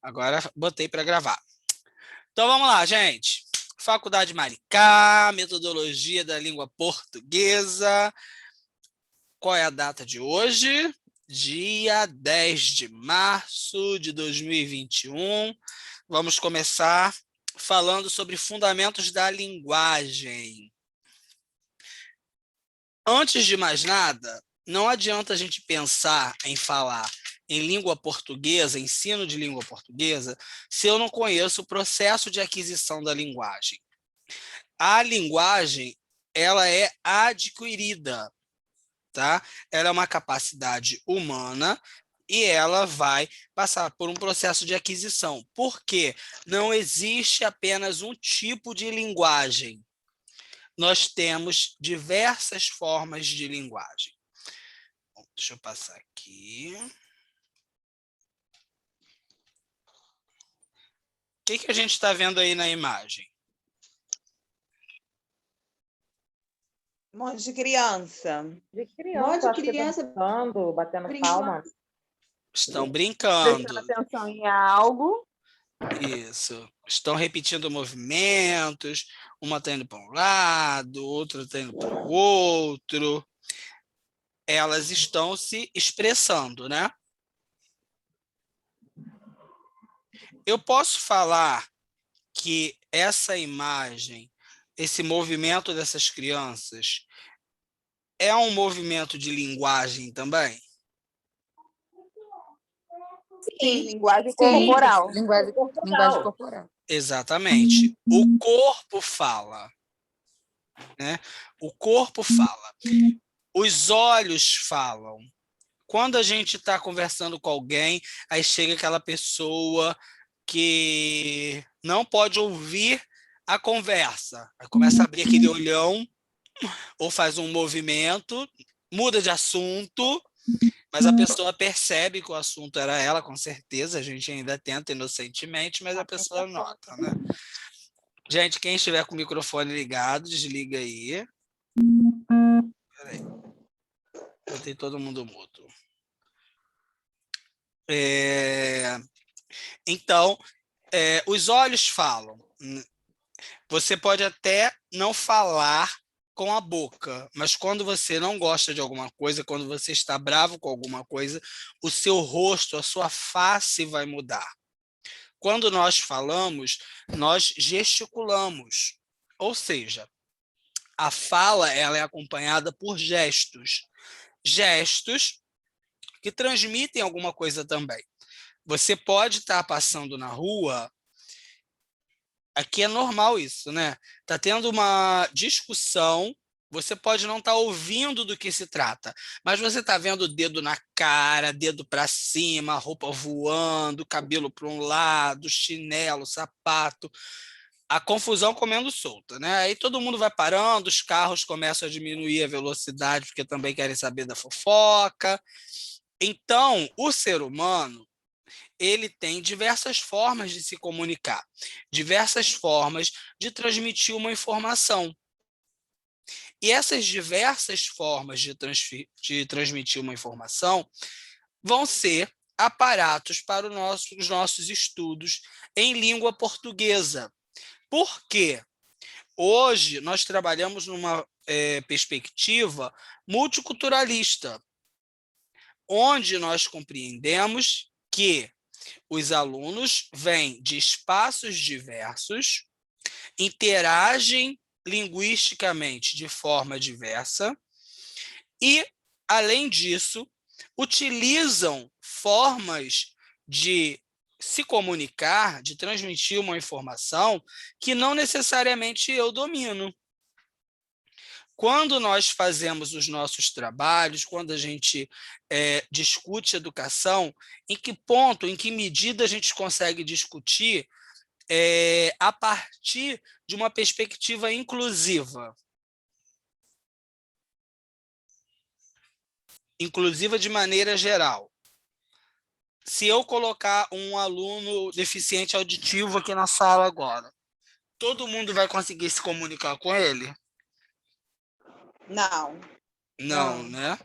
Agora botei para gravar. Então vamos lá, gente. Faculdade Maricá, metodologia da língua portuguesa. Qual é a data de hoje? Dia 10 de março de 2021. Vamos começar falando sobre fundamentos da linguagem. Antes de mais nada, não adianta a gente pensar em falar em língua portuguesa, ensino de língua portuguesa, se eu não conheço o processo de aquisição da linguagem. A linguagem, ela é adquirida, tá? Ela é uma capacidade humana e ela vai passar por um processo de aquisição. Por quê? Não existe apenas um tipo de linguagem. Nós temos diversas formas de linguagem. Bom, deixa eu passar aqui. O que a gente está vendo aí na imagem? Um monte de criança. Um monte de criança dançando, batendo palmas. Estão brincando. Prestando atenção em algo. Isso. Estão repetindo movimentos. Uma está indo para um lado, outra está indo para o outro. Elas estão se expressando, né? Eu posso falar que essa imagem, esse movimento dessas crianças, é um movimento de linguagem também? Sim, linguagem corporal. Linguagem corporal. Exatamente. O corpo fala, né? O corpo fala. Os olhos falam. Quando a gente está conversando com alguém, aí chega aquela pessoa que não pode ouvir a conversa. Aí começa a abrir aquele olhão, ou faz um movimento, muda de assunto, mas a pessoa percebe que o assunto era ela, com certeza. A gente ainda tenta inocentemente, mas a pessoa nota, né? Gente, quem estiver com o microfone ligado, desliga aí. Peraí. Botei todo mundo mudo. Então, os olhos falam. Você pode até não falar com a boca, mas quando você não gosta de alguma coisa, quando você está bravo com alguma coisa, o seu rosto, a sua face vai mudar. Quando nós falamos, nós gesticulamos, ou seja, a fala ela é acompanhada por gestos. Gestos que transmitem alguma coisa também. Você pode estar passando na rua, aqui é normal isso, né? Está tendo uma discussão, você pode não estar ouvindo do que se trata, mas você está vendo o dedo na cara, dedo para cima, roupa voando, cabelo para um lado, chinelo, sapato, a confusão comendo solta, né? Aí todo mundo vai parando, os carros começam a diminuir a velocidade porque também querem saber da fofoca. Então, o ser humano, ele tem diversas formas de se comunicar, diversas formas de transmitir uma informação. E essas diversas formas de transmitir uma informação vão ser aparatos para os nossos estudos em língua portuguesa. Por quê? Hoje nós trabalhamos numa perspectiva multiculturalista, onde nós compreendemos que os alunos vêm de espaços diversos, interagem linguisticamente de forma diversa e, além disso, utilizam formas de se comunicar, de transmitir uma informação que não necessariamente eu domino. Quando nós fazemos os nossos trabalhos, quando a gente discute educação, em que ponto, em que medida a gente consegue discutir a partir de uma perspectiva inclusiva? Inclusiva de maneira geral. Se eu colocar um aluno deficiente auditivo aqui na sala agora, todo mundo vai conseguir se comunicar com ele? Não. Não, né?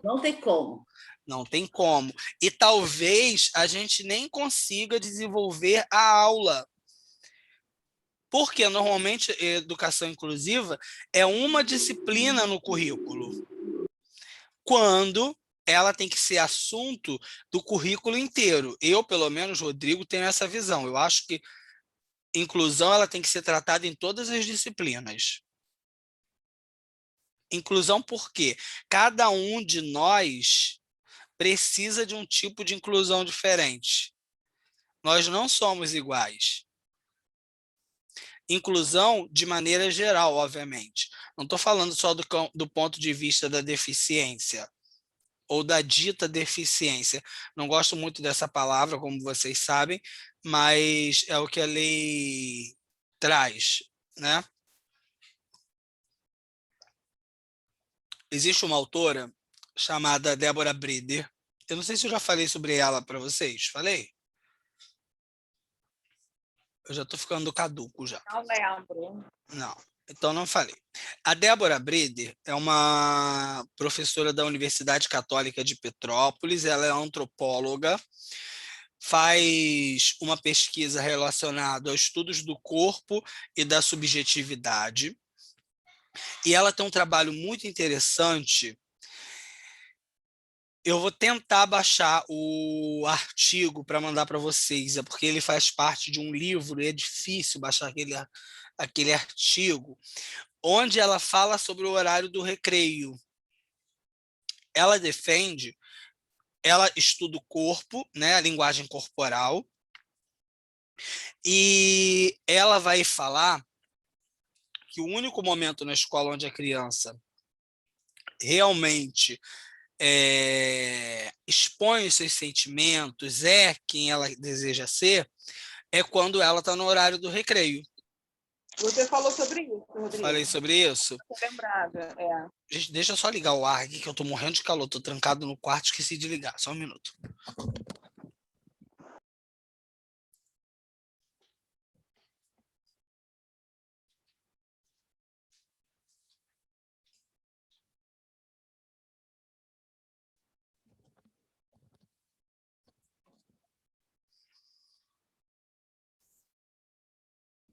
Não tem como. Não tem como. E talvez a gente nem consiga desenvolver a aula. Porque normalmente educação inclusiva é uma disciplina no currículo, quando ela tem que ser assunto do currículo inteiro. Eu, pelo menos, Rodrigo, tenho essa visão. Eu acho que inclusão ela tem que ser tratada em todas as disciplinas. Inclusão porque cada um de nós precisa de um tipo de inclusão diferente. Nós não somos iguais. Inclusão de maneira geral, obviamente. Não estou falando só do ponto de vista da deficiência ou da dita deficiência. Não gosto muito dessa palavra, como vocês sabem, mas é o que a lei traz, né? Existe uma autora chamada Débora Brider. Eu não sei se eu já falei sobre ela para vocês. Falei? Eu já estou ficando caduco já. Não lembro. Não, então não falei. A Débora Brider é uma professora da Universidade Católica de Petrópolis, ela é antropóloga, faz uma pesquisa relacionada aos estudos do corpo e da subjetividade, e ela tem um trabalho muito interessante. Eu vou tentar baixar o artigo para mandar para vocês, é porque ele faz parte de um livro e é difícil baixar aquele artigo, onde ela fala sobre o horário do recreio. Ela defende, ela estuda o corpo, né, a linguagem corporal, e ela vai falar que o único momento na escola onde a criança realmente expõe os seus sentimentos, é quem ela deseja ser, é quando ela está no horário do recreio. Você falou sobre isso, Rodrigo. Falei sobre isso? Tô lembrada, é. Gente, deixa eu só ligar o ar aqui, que eu tô morrendo de calor. Tô trancado no quarto, esqueci de ligar. Só um minuto.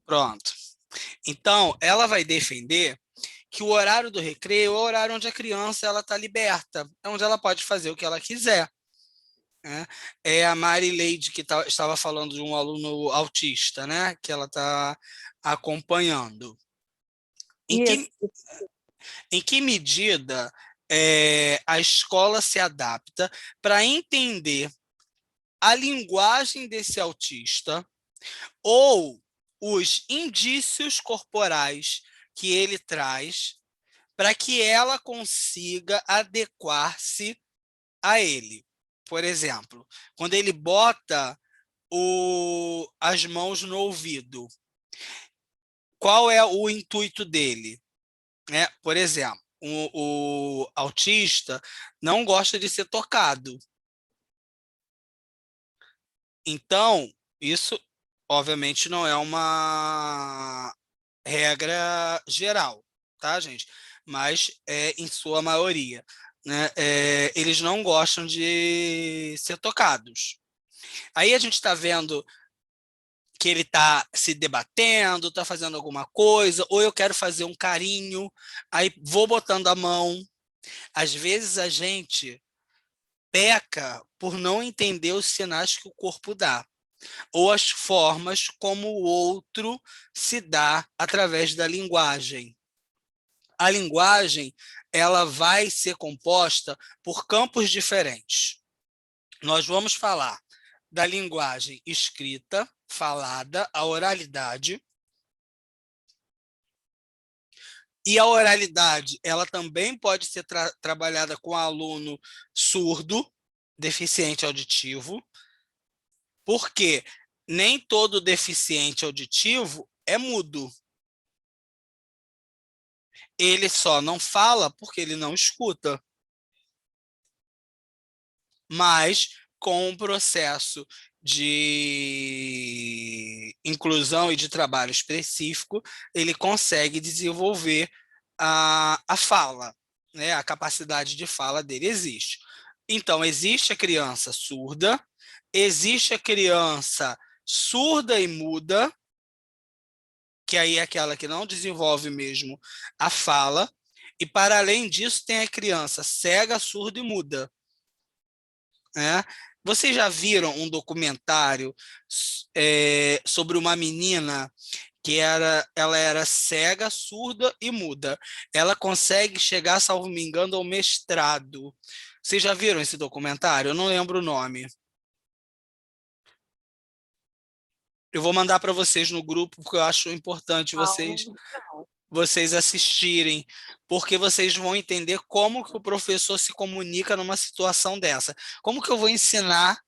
Pronto. Então, ela vai defender que o horário do recreio é o horário onde a criança ela está liberta, é onde ela pode fazer o que ela quiser, né? É a Marileide que estava falando de um aluno autista, né? Que ela está acompanhando. Em que medida a escola se adapta para entender a linguagem desse autista ou os indícios corporais que ele traz para que ela consiga adequar-se a ele. Por exemplo, quando ele bota as mãos no ouvido, qual é o intuito dele? Por exemplo, o autista não gosta de ser tocado. Então, isso, obviamente, não é uma regra geral, tá, gente? Mas é em sua maioria, né? Eles não gostam de ser tocados. Aí a gente está vendo que ele está se debatendo, está fazendo alguma coisa, ou eu quero fazer um carinho, aí vou botando a mão. Às vezes a gente peca por não entender os sinais que o corpo dá, ou as formas como o outro se dá através da linguagem. A linguagem, ela vai ser composta por campos diferentes. Nós vamos falar da linguagem escrita, falada, a oralidade. E a oralidade, ela também pode ser trabalhada com aluno surdo, deficiente auditivo, porque nem todo deficiente auditivo é mudo. Ele só não fala porque ele não escuta. Mas, com um processo de inclusão e de trabalho específico, ele consegue desenvolver a fala, né? A capacidade de fala dele existe. Então, existe a criança surda, existe a criança surda e muda, que aí é aquela que não desenvolve mesmo a fala, e para além disso tem a criança cega, surda e muda, né? Vocês já viram um documentário sobre uma menina que ela era cega, surda e muda. Ela consegue chegar, salvo me engano, ao mestrado. Vocês já viram esse documentário? Eu não lembro o nome. Eu vou mandar para vocês no grupo, porque eu acho importante vocês assistirem, porque vocês vão entender como que o professor se comunica numa situação dessa. Como que eu vou ensinar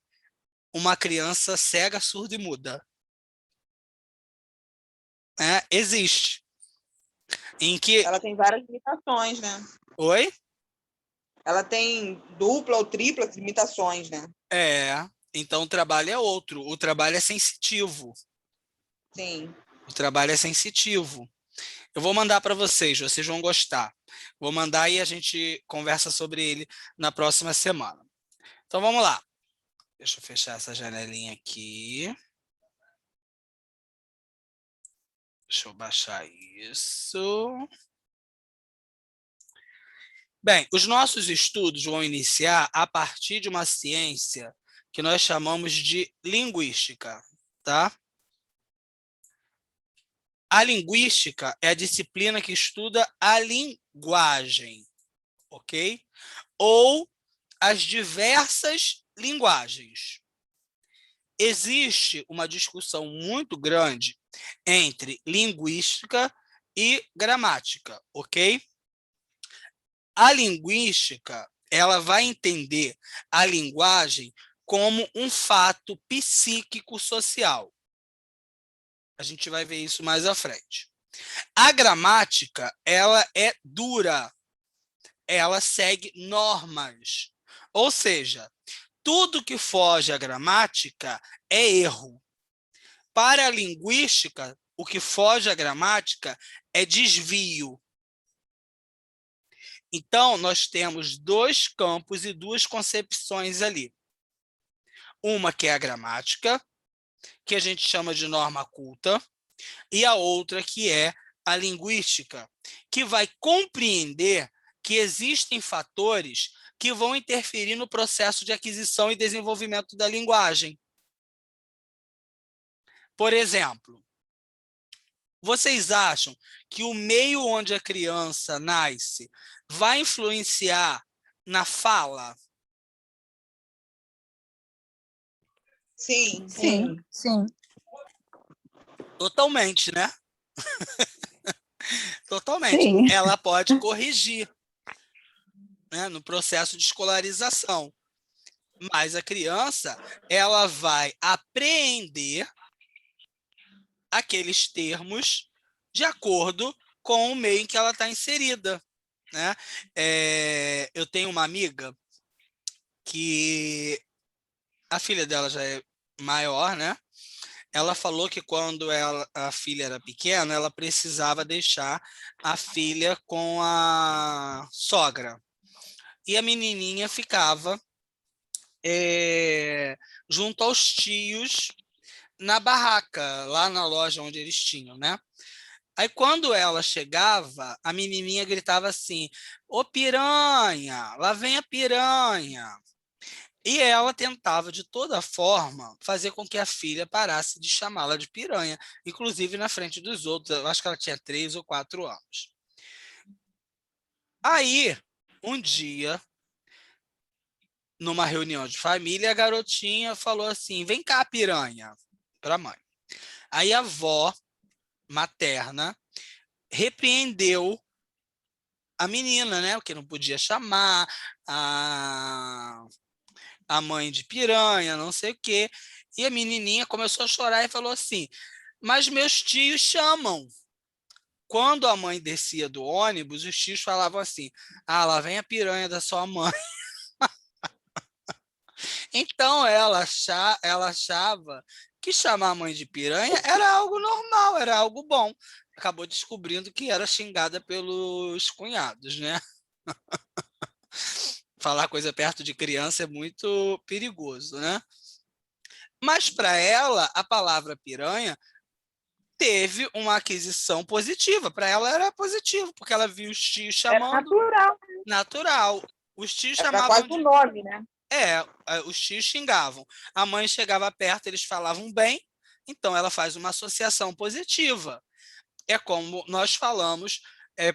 uma criança cega, surda e muda? Existe. Em que... Ela tem várias limitações, né? Oi? Ela tem dupla ou triplas limitações, né? Então o trabalho é outro. O trabalho é sensitivo. Sim. O trabalho é sensitivo. Eu vou mandar para vocês vão gostar. Vou mandar e a gente conversa sobre ele na próxima semana. Então vamos lá. Deixa eu fechar essa janelinha aqui. Deixa eu baixar isso. Bem, os nossos estudos vão iniciar a partir de uma ciência que nós chamamos de linguística, tá? A linguística é a disciplina que estuda a linguagem, ok? Ou as diversas linguagens. Existe uma discussão muito grande entre linguística e gramática, ok? A linguística, ela vai entender a linguagem como um fato psíquico social. A gente vai ver isso mais à frente. A gramática, ela é dura. Ela segue normas. Ou seja, tudo que foge à gramática é erro. Para a linguística, o que foge à gramática é desvio. Então, nós temos dois campos e duas concepções ali. Uma que é a gramática, que a gente chama de norma culta, e a outra que é a linguística, que vai compreender que existem fatores que vão interferir no processo de aquisição e desenvolvimento da linguagem. Por exemplo, vocês acham que o meio onde a criança nasce vai influenciar na fala? Sim. Sim. Totalmente, né? Totalmente. Sim. Ela pode corrigir, né, no processo de escolarização. Mas a criança, ela vai apreender aqueles termos de acordo com o meio em que ela está inserida, né? Eu tenho uma amiga que a filha dela já é maior, né? Ela falou que quando a filha era pequena, ela precisava deixar a filha com a sogra. E a menininha ficava junto aos tios na barraca, lá na loja onde eles tinham, né? Aí, quando ela chegava, a menininha gritava assim: "Ô piranha, lá vem a piranha". E ela tentava, de toda forma, fazer com que a filha parasse de chamá-la de piranha, inclusive na frente dos outros. Eu acho que ela tinha 3 ou 4 anos. Aí, um dia, numa reunião de família, a garotinha falou assim: "Vem cá, piranha", para a mãe. Aí a avó materna repreendeu a menina, né? Porque não podia chamar a mãe de piranha, não sei o quê. E a menininha começou a chorar e falou assim: "Mas meus tios chamam". Quando a mãe descia do ônibus, os tios falavam assim: "Ah, lá vem a piranha da sua mãe". Então ela achava que chamar a mãe de piranha era algo normal, era algo bom. Acabou descobrindo que era xingada pelos cunhados, né? falar coisa perto de criança é muito perigoso, né? Mas para ela, a palavra piranha teve uma aquisição positiva. Para ela era positivo, porque ela viu os tios É chamando natural. natural. Os tios Era chamavam quase um nome, né? os tios xingavam. A mãe chegava perto, eles falavam bem, então ela faz uma associação positiva. É como nós falamos,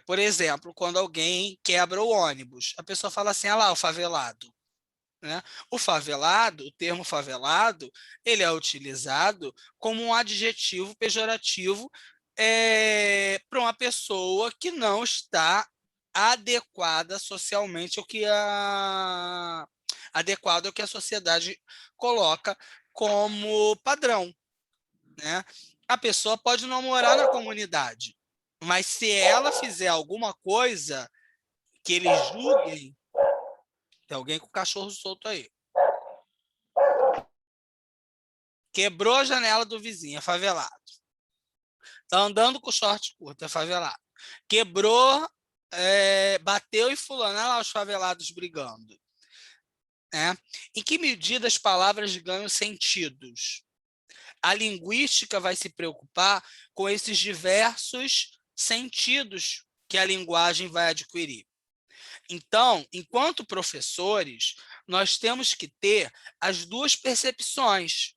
por exemplo, quando alguém quebra o ônibus, a pessoa fala assim, ah lá, o favelado. Né? O favelado, o termo favelado, ele é utilizado como um adjetivo pejorativo para uma pessoa que não está adequada socialmente adequado ao que a sociedade coloca como padrão, né? A pessoa pode não morar na comunidade, mas se ela fizer alguma coisa que eles julguem, tem alguém com o cachorro solto aí. Quebrou a janela do vizinho, é favelado. Tá andando com short curto, é favelado. Quebrou, bateu em fulano, olha lá os favelados brigando. Né? Em que medida as palavras ganham sentidos? A linguística vai se preocupar com esses diversos sentidos que a linguagem vai adquirir. Então, enquanto professores, nós temos que ter as duas percepções.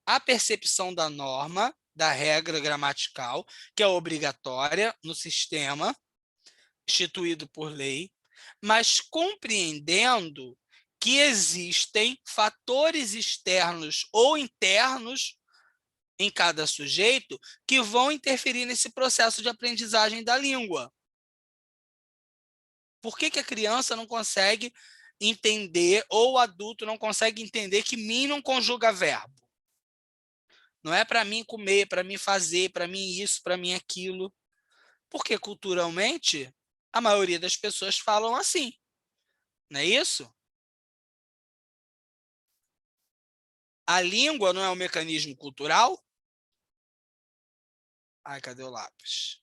A percepção da norma, da regra gramatical, que é obrigatória no sistema, instituído por lei, mas compreendendo que existem fatores externos ou internos em cada sujeito que vão interferir nesse processo de aprendizagem da língua. Por que a criança não consegue entender, ou o adulto não consegue entender que mim não conjuga verbo? Não é para mim comer, para mim fazer, para mim isso, para mim aquilo. Porque culturalmente, a maioria das pessoas falam assim. Não é isso? A língua não é um mecanismo cultural? Ai, cadê o lápis?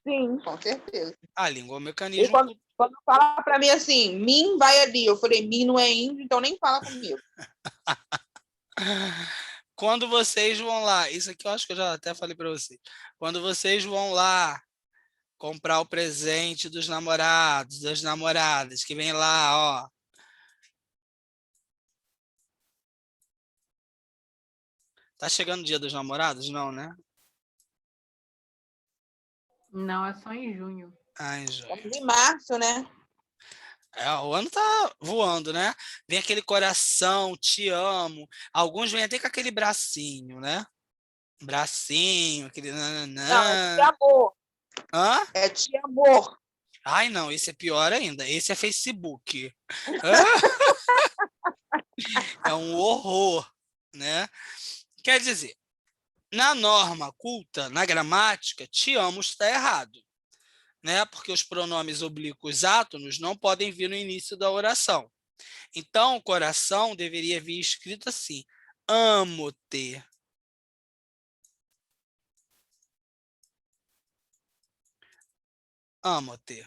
Sim. Com certeza. A língua é um E mecanismo cultural. quando fala para mim assim, mim vai ali, eu falei, mim não é índio, então nem fala comigo. Quando vocês vão lá, isso aqui eu acho que eu já até falei para vocês. Quando vocês vão lá comprar o presente dos namorados, das namoradas, que vem lá, ó. Tá chegando o Dia dos Namorados? Não, né? Não, é só em junho. Ai, joia. Estamos em março, né? O ano tá voando, né? Vem aquele coração, te amo. Alguns vêm até com aquele bracinho, né? Bracinho, aquele Não, é te nananã. amor. Hã? É te amor. Ai, não, esse é pior ainda. Esse é Facebook. É um horror, né? Quer dizer, na norma culta, na gramática, te amo está errado, né? Porque os pronomes oblíquos átonos não podem vir no início da oração. Então, o coração deveria vir escrito assim: amo-te. Amo-te.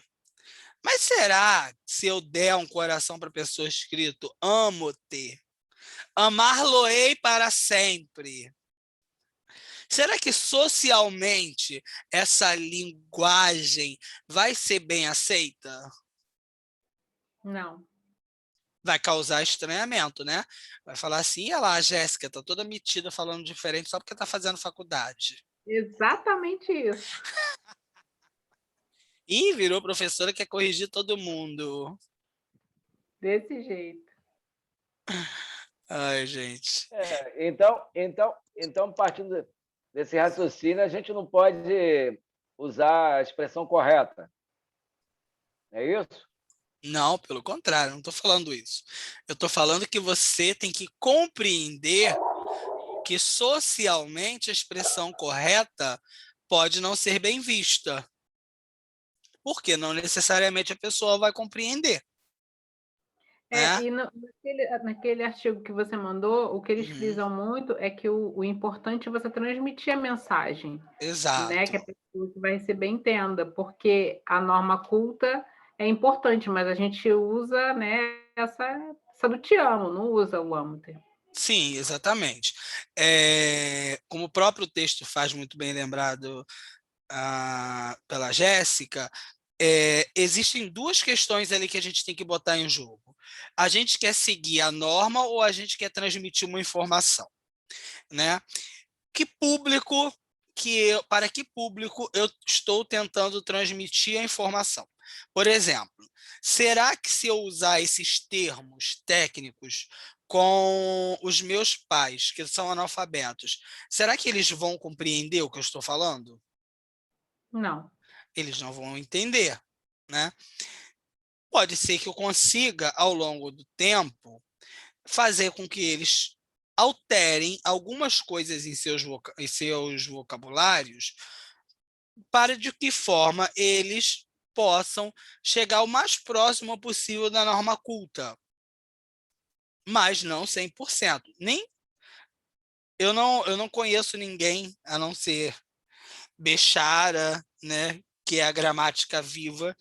Mas será que se eu der um coração para a pessoa escrito amo-te, amar-lo-ei para sempre? Será que socialmente essa linguagem vai ser bem aceita? Não. Vai causar estranhamento, né? Vai falar assim, olha lá, a Jéssica tá toda metida falando diferente só porque tá fazendo faculdade. Exatamente isso. Ih, virou professora que quer corrigir todo mundo. Desse jeito. Ai, gente. Então, partindo desse raciocínio, a gente não pode usar a expressão correta. É isso? Não, pelo contrário, não estou falando isso. Eu estou falando que você tem que compreender que socialmente a expressão correta pode não ser bem vista. Porque não necessariamente a pessoa vai compreender. Né? E naquele artigo que você mandou, o que eles frisam muito é que o importante é você transmitir a mensagem. Exato. Né? Que a pessoa que vai receber entenda, porque a norma culta é importante, mas a gente usa, né, essa do te amo, não usa o amo-te. Sim, exatamente. Como o próprio texto faz muito bem lembrado pela Jéssica, existem duas questões ali que a gente tem que botar em jogo. A gente quer seguir a norma ou a gente quer transmitir uma informação, né? Para que público eu estou tentando transmitir a informação? Por exemplo, será que se eu usar esses termos técnicos com os meus pais, que são analfabetos, será que eles vão compreender o que eu estou falando? Não. Eles não vão entender, né? Pode ser que eu consiga, ao longo do tempo, fazer com que eles alterem algumas coisas em seus vocabulários para de que forma eles possam chegar o mais próximo possível da norma culta, mas não 100%. Eu não conheço ninguém, a não ser Bechara, né, que é a gramática viva,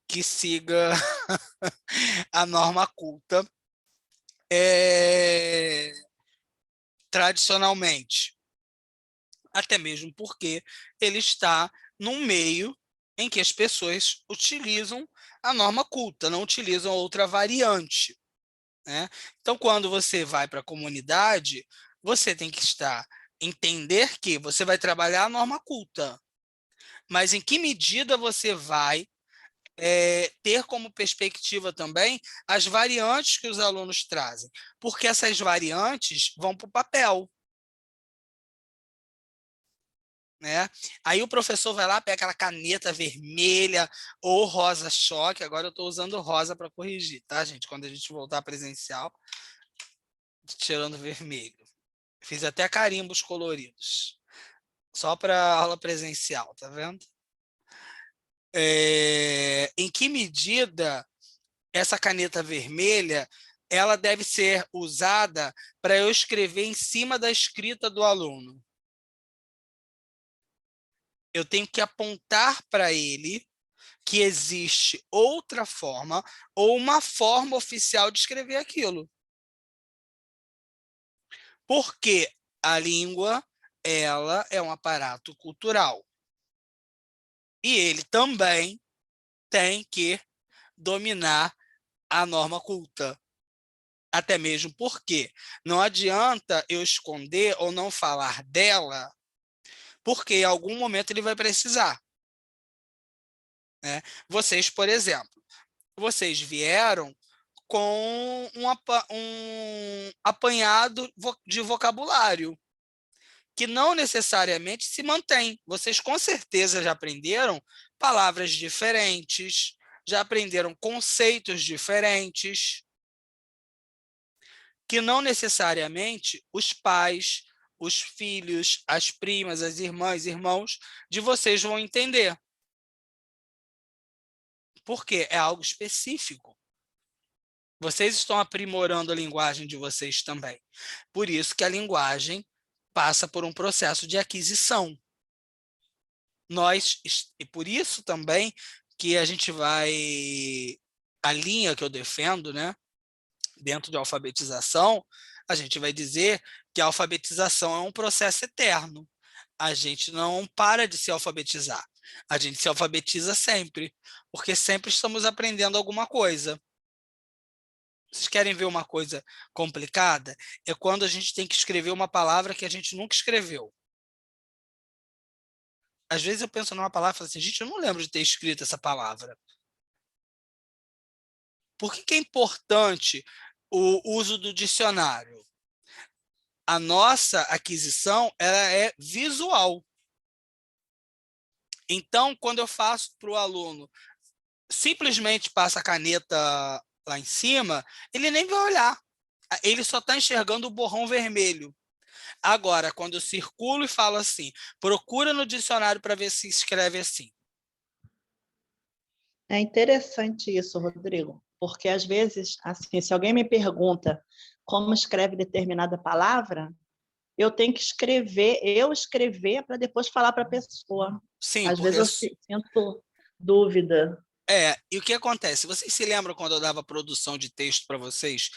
que siga a norma culta tradicionalmente. Até mesmo porque ele está num meio em que as pessoas utilizam a norma culta, não utilizam outra variante, né? Então, quando você vai para a comunidade, você tem que entender que você vai trabalhar a norma culta, mas em que medida você vai ter como perspectiva também as variantes que os alunos trazem, porque essas variantes vão para o papel. Né? Aí o professor vai lá, pega aquela caneta vermelha ou rosa choque. Agora eu estou usando rosa para corrigir, tá, gente? Quando a gente voltar presencial, tirando vermelho. Fiz até carimbos coloridos, só para aula presencial, tá vendo? Em que medida essa caneta vermelha ela deve ser usada para eu escrever em cima da escrita do aluno? Eu tenho que apontar para ele que existe outra forma ou uma forma oficial de escrever aquilo. Porque a língua, ela é um aparato cultural. E ele também tem que dominar a norma culta. Até mesmo porque não adianta eu esconder ou não falar dela, porque em algum momento ele vai precisar. Né? Vocês, por exemplo, vocês vieram com um apanhado de vocabulário, que não necessariamente se mantém. Vocês com certeza já aprenderam palavras diferentes, já aprenderam conceitos diferentes, que não necessariamente os pais, os filhos, as primas, as irmãs, irmãos de vocês vão entender. Porque é algo específico. Vocês estão aprimorando a linguagem de vocês também. Por isso que a linguagem passa por um processo de aquisição. E por isso também que a gente a linha que eu defendo, né, dentro de alfabetização, a gente vai dizer que a alfabetização é um processo eterno. A gente não para de se alfabetizar. A gente se alfabetiza sempre, porque sempre estamos aprendendo alguma coisa. Vocês querem ver uma coisa complicada? É quando a gente tem que escrever uma palavra que a gente nunca escreveu. Às vezes eu penso numa palavra e falo assim, gente, eu não lembro de ter escrito essa palavra. Por que é importante o uso do dicionário? A nossa aquisição ela é visual. Então, quando eu faço para o aluno, simplesmente passa a caneta lá em cima, ele nem vai olhar. Ele só está enxergando o borrão vermelho. Agora, quando eu circulo e falo assim, procura no dicionário para ver se escreve assim. É interessante isso, Rodrigo, porque às vezes, assim, se alguém me pergunta como escreve determinada palavra, eu tenho que escrever para depois falar para a pessoa. Sim, Às porque vezes eu sinto dúvida. E o que acontece? Vocês se lembram quando eu dava produção de texto para vocês,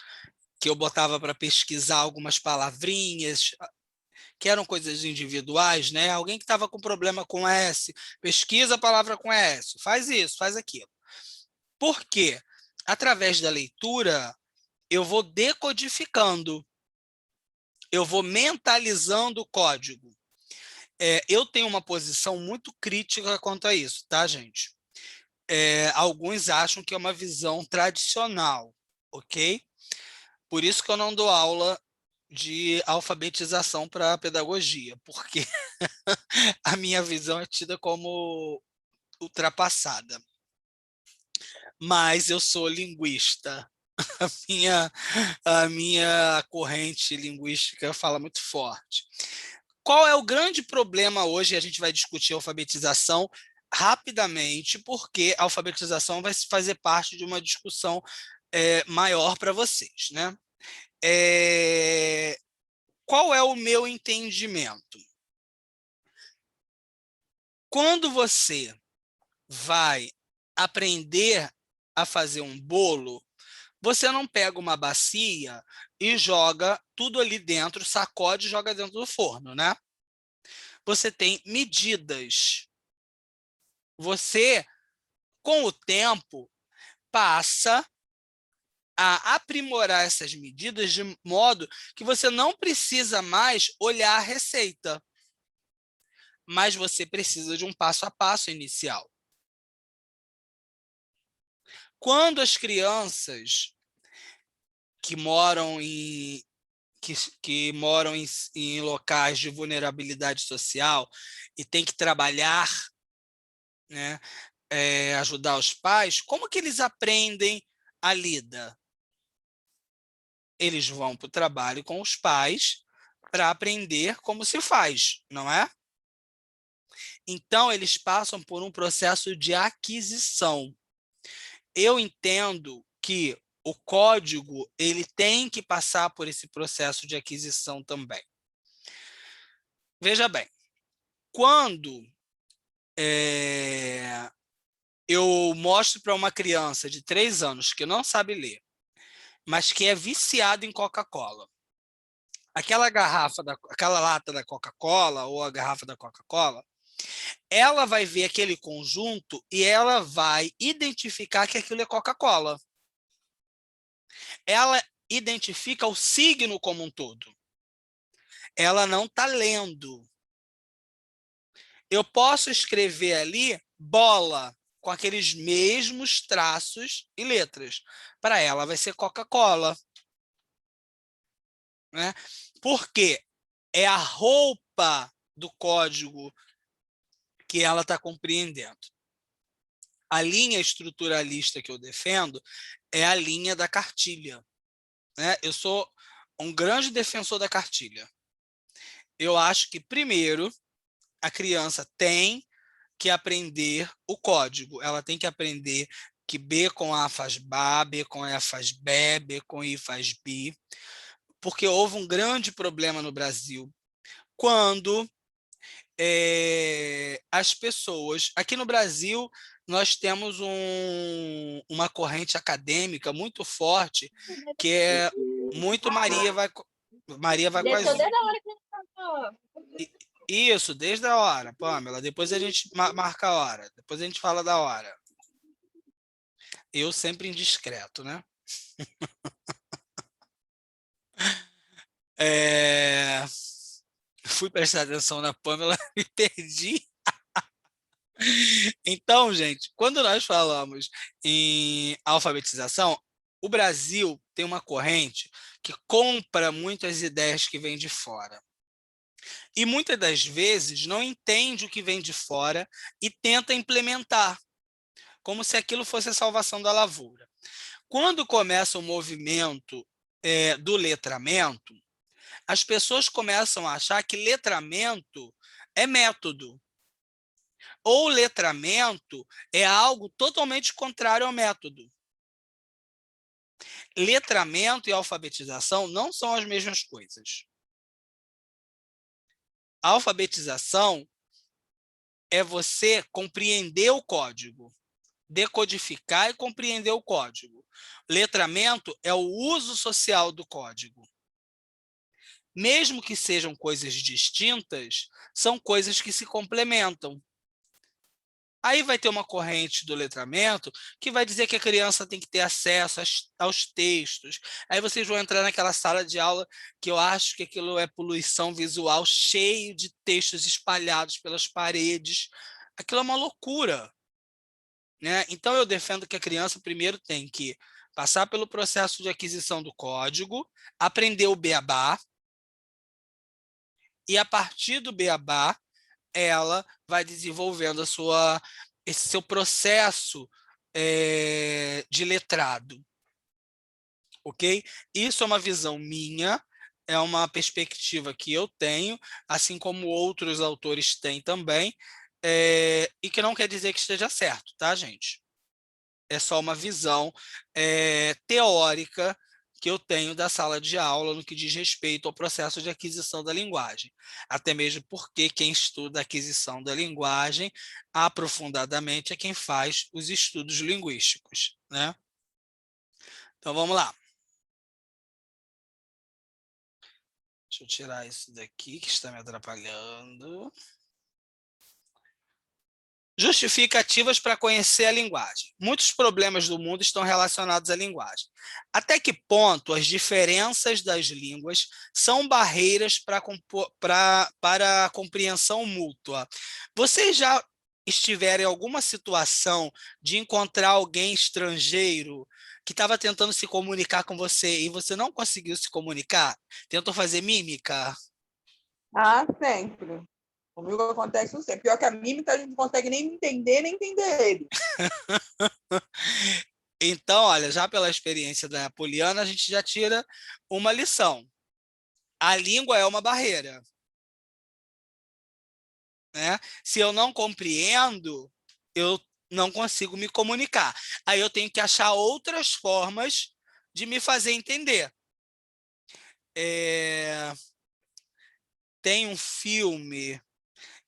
que eu botava para pesquisar algumas palavrinhas, que eram coisas individuais, né? Alguém que estava com problema com S, pesquisa a palavra com S, faz isso, faz aquilo. Por quê? Através da leitura, eu vou decodificando, eu vou mentalizando o código. Eu tenho uma posição muito crítica quanto a isso, tá, gente? Alguns acham que é uma visão tradicional, ok? Por isso que eu não dou aula de alfabetização para pedagogia, porque a minha visão é tida como ultrapassada. Mas eu sou linguista. A minha corrente linguística fala muito forte. Qual é o grande problema hoje? A gente vai discutir alfabetização rapidamente, porque a alfabetização vai fazer parte de uma discussão maior para vocês, né? Qual é o meu entendimento? Quando você vai aprender a fazer um bolo, você não pega uma bacia e joga tudo ali dentro, sacode e joga dentro do forno, né? Você tem medidas. Você, com o tempo, passa a aprimorar essas medidas de modo que você não precisa mais olhar a receita, mas você precisa de um passo a passo inicial. Quando as crianças que moram em locais de vulnerabilidade social e têm que trabalhar, né, ajudar os pais, como que eles aprendem a lida? Eles vão para o trabalho com os pais para aprender como se faz, não é? Então, eles passam por um processo de aquisição. Eu entendo que o código ele tem que passar por esse processo de aquisição também. Veja bem, quando eu mostro para uma criança de 3 anos que não sabe ler, mas que é viciado em Coca-Cola, aquela lata da Coca-Cola ou a garrafa da Coca-Cola, ela vai ver aquele conjunto e ela vai identificar que aquilo é Coca-Cola. Ela identifica o signo como um todo. Ela não está lendo. Eu posso escrever ali bola com aqueles mesmos traços e letras. Para ela vai ser Coca-Cola. Né? Porque é a roupa do código que ela está compreendendo. A linha estruturalista que eu defendo é a linha da cartilha. Né? Eu sou um grande defensor da cartilha. Eu acho que, primeiro, a criança tem que aprender o código. Ela tem que aprender que B com A faz Bá, B com E faz Bé, B com I faz Bi, porque houve um grande problema no Brasil quando as pessoas... Aqui no Brasil, nós temos uma corrente acadêmica muito forte, que é muito Maria vai com as... Desceu desde a hora que a gente passou. Isso, desde a hora, Pamela. Depois a gente marca a hora. Depois a gente fala da hora. Eu sempre indiscreto, né? Fui prestar atenção na Pamela e perdi. Então, gente, quando nós falamos em alfabetização, o Brasil tem uma corrente que compra muitas ideias que vêm de fora. E muitas das vezes não entende o que vem de fora e tenta implementar, como se aquilo fosse a salvação da lavoura. Quando começa o movimento do letramento, as pessoas começam a achar que letramento é método. Ou letramento é algo totalmente contrário ao método. Letramento e alfabetização não são as mesmas coisas. A alfabetização é você compreender o código. decodificar e compreender o código. Letramento é o uso social do código. Mesmo que sejam coisas distintas, são coisas que se complementam. Aí vai ter uma corrente do letramento que vai dizer que a criança tem que ter acesso aos textos. Aí vocês vão entrar naquela sala de aula que eu acho que aquilo é poluição visual, cheio de textos espalhados pelas paredes. Aquilo é uma loucura, né? Então eu defendo que a criança primeiro tem que passar pelo processo de aquisição do código, aprender o beabá, e a partir do beabá, ela vai desenvolvendo esse seu processo de letrado, ok? Isso é uma visão minha, é uma perspectiva que eu tenho, assim como outros autores têm também, e que não quer dizer que esteja certo, tá, gente? É só uma visão teórica que eu tenho da sala de aula no que diz respeito ao processo de aquisição da linguagem. Até mesmo porque quem estuda a aquisição da linguagem aprofundadamente é quem faz os estudos linguísticos, né? Então, vamos lá. Deixa eu tirar isso daqui, que está me atrapalhando. Justificativas para conhecer a linguagem. Muitos problemas do mundo estão relacionados à linguagem. Até que ponto as diferenças das línguas são barreiras para a compreensão mútua? Vocês já estiveram em alguma situação de encontrar alguém estrangeiro que estava tentando se comunicar com você e você não conseguiu se comunicar? Tentou fazer mímica? Ah, sempre. Comigo acontece isso sempre. Pior que a mímica, a gente não consegue nem entender, nem entender ele. Então, olha, já pela experiência da Poliana, a gente já tira uma lição. A língua é uma barreira, né? Se eu não compreendo, eu não consigo me comunicar. Aí eu tenho que achar outras formas de me fazer entender. Tem um filme,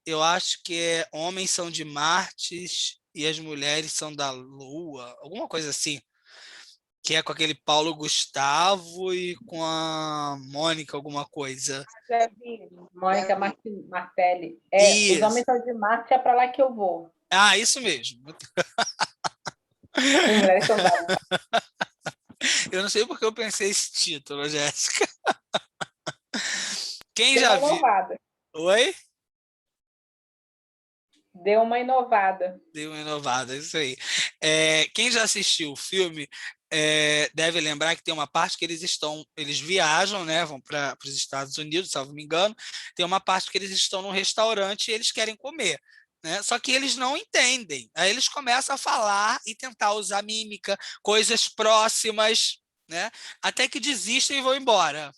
eu acho que é Homens são de Marte e as Mulheres são da Lua, alguma coisa assim, que é com aquele Paulo Gustavo e com a Mônica alguma coisa. Já vi. Mônica Já vi. Martelli. Os Isso. homens são de Marte, é para lá que eu vou. Ah, isso mesmo. As mulheres são da Lua. Eu não sei porque eu pensei esse título, Jéssica. Quem Deu já uma viu? inovada. Oi? Deu uma inovada. Deu uma inovada, isso aí. Quem já assistiu o filme deve lembrar que tem uma parte que eles viajam, né? Vão para os Estados Unidos, salvo me engano. Tem uma parte que eles estão num restaurante e eles querem comer, né? Só que eles não entendem. Aí eles começam a falar e tentar usar mímica, coisas próximas, né? Até que desistem e vão embora.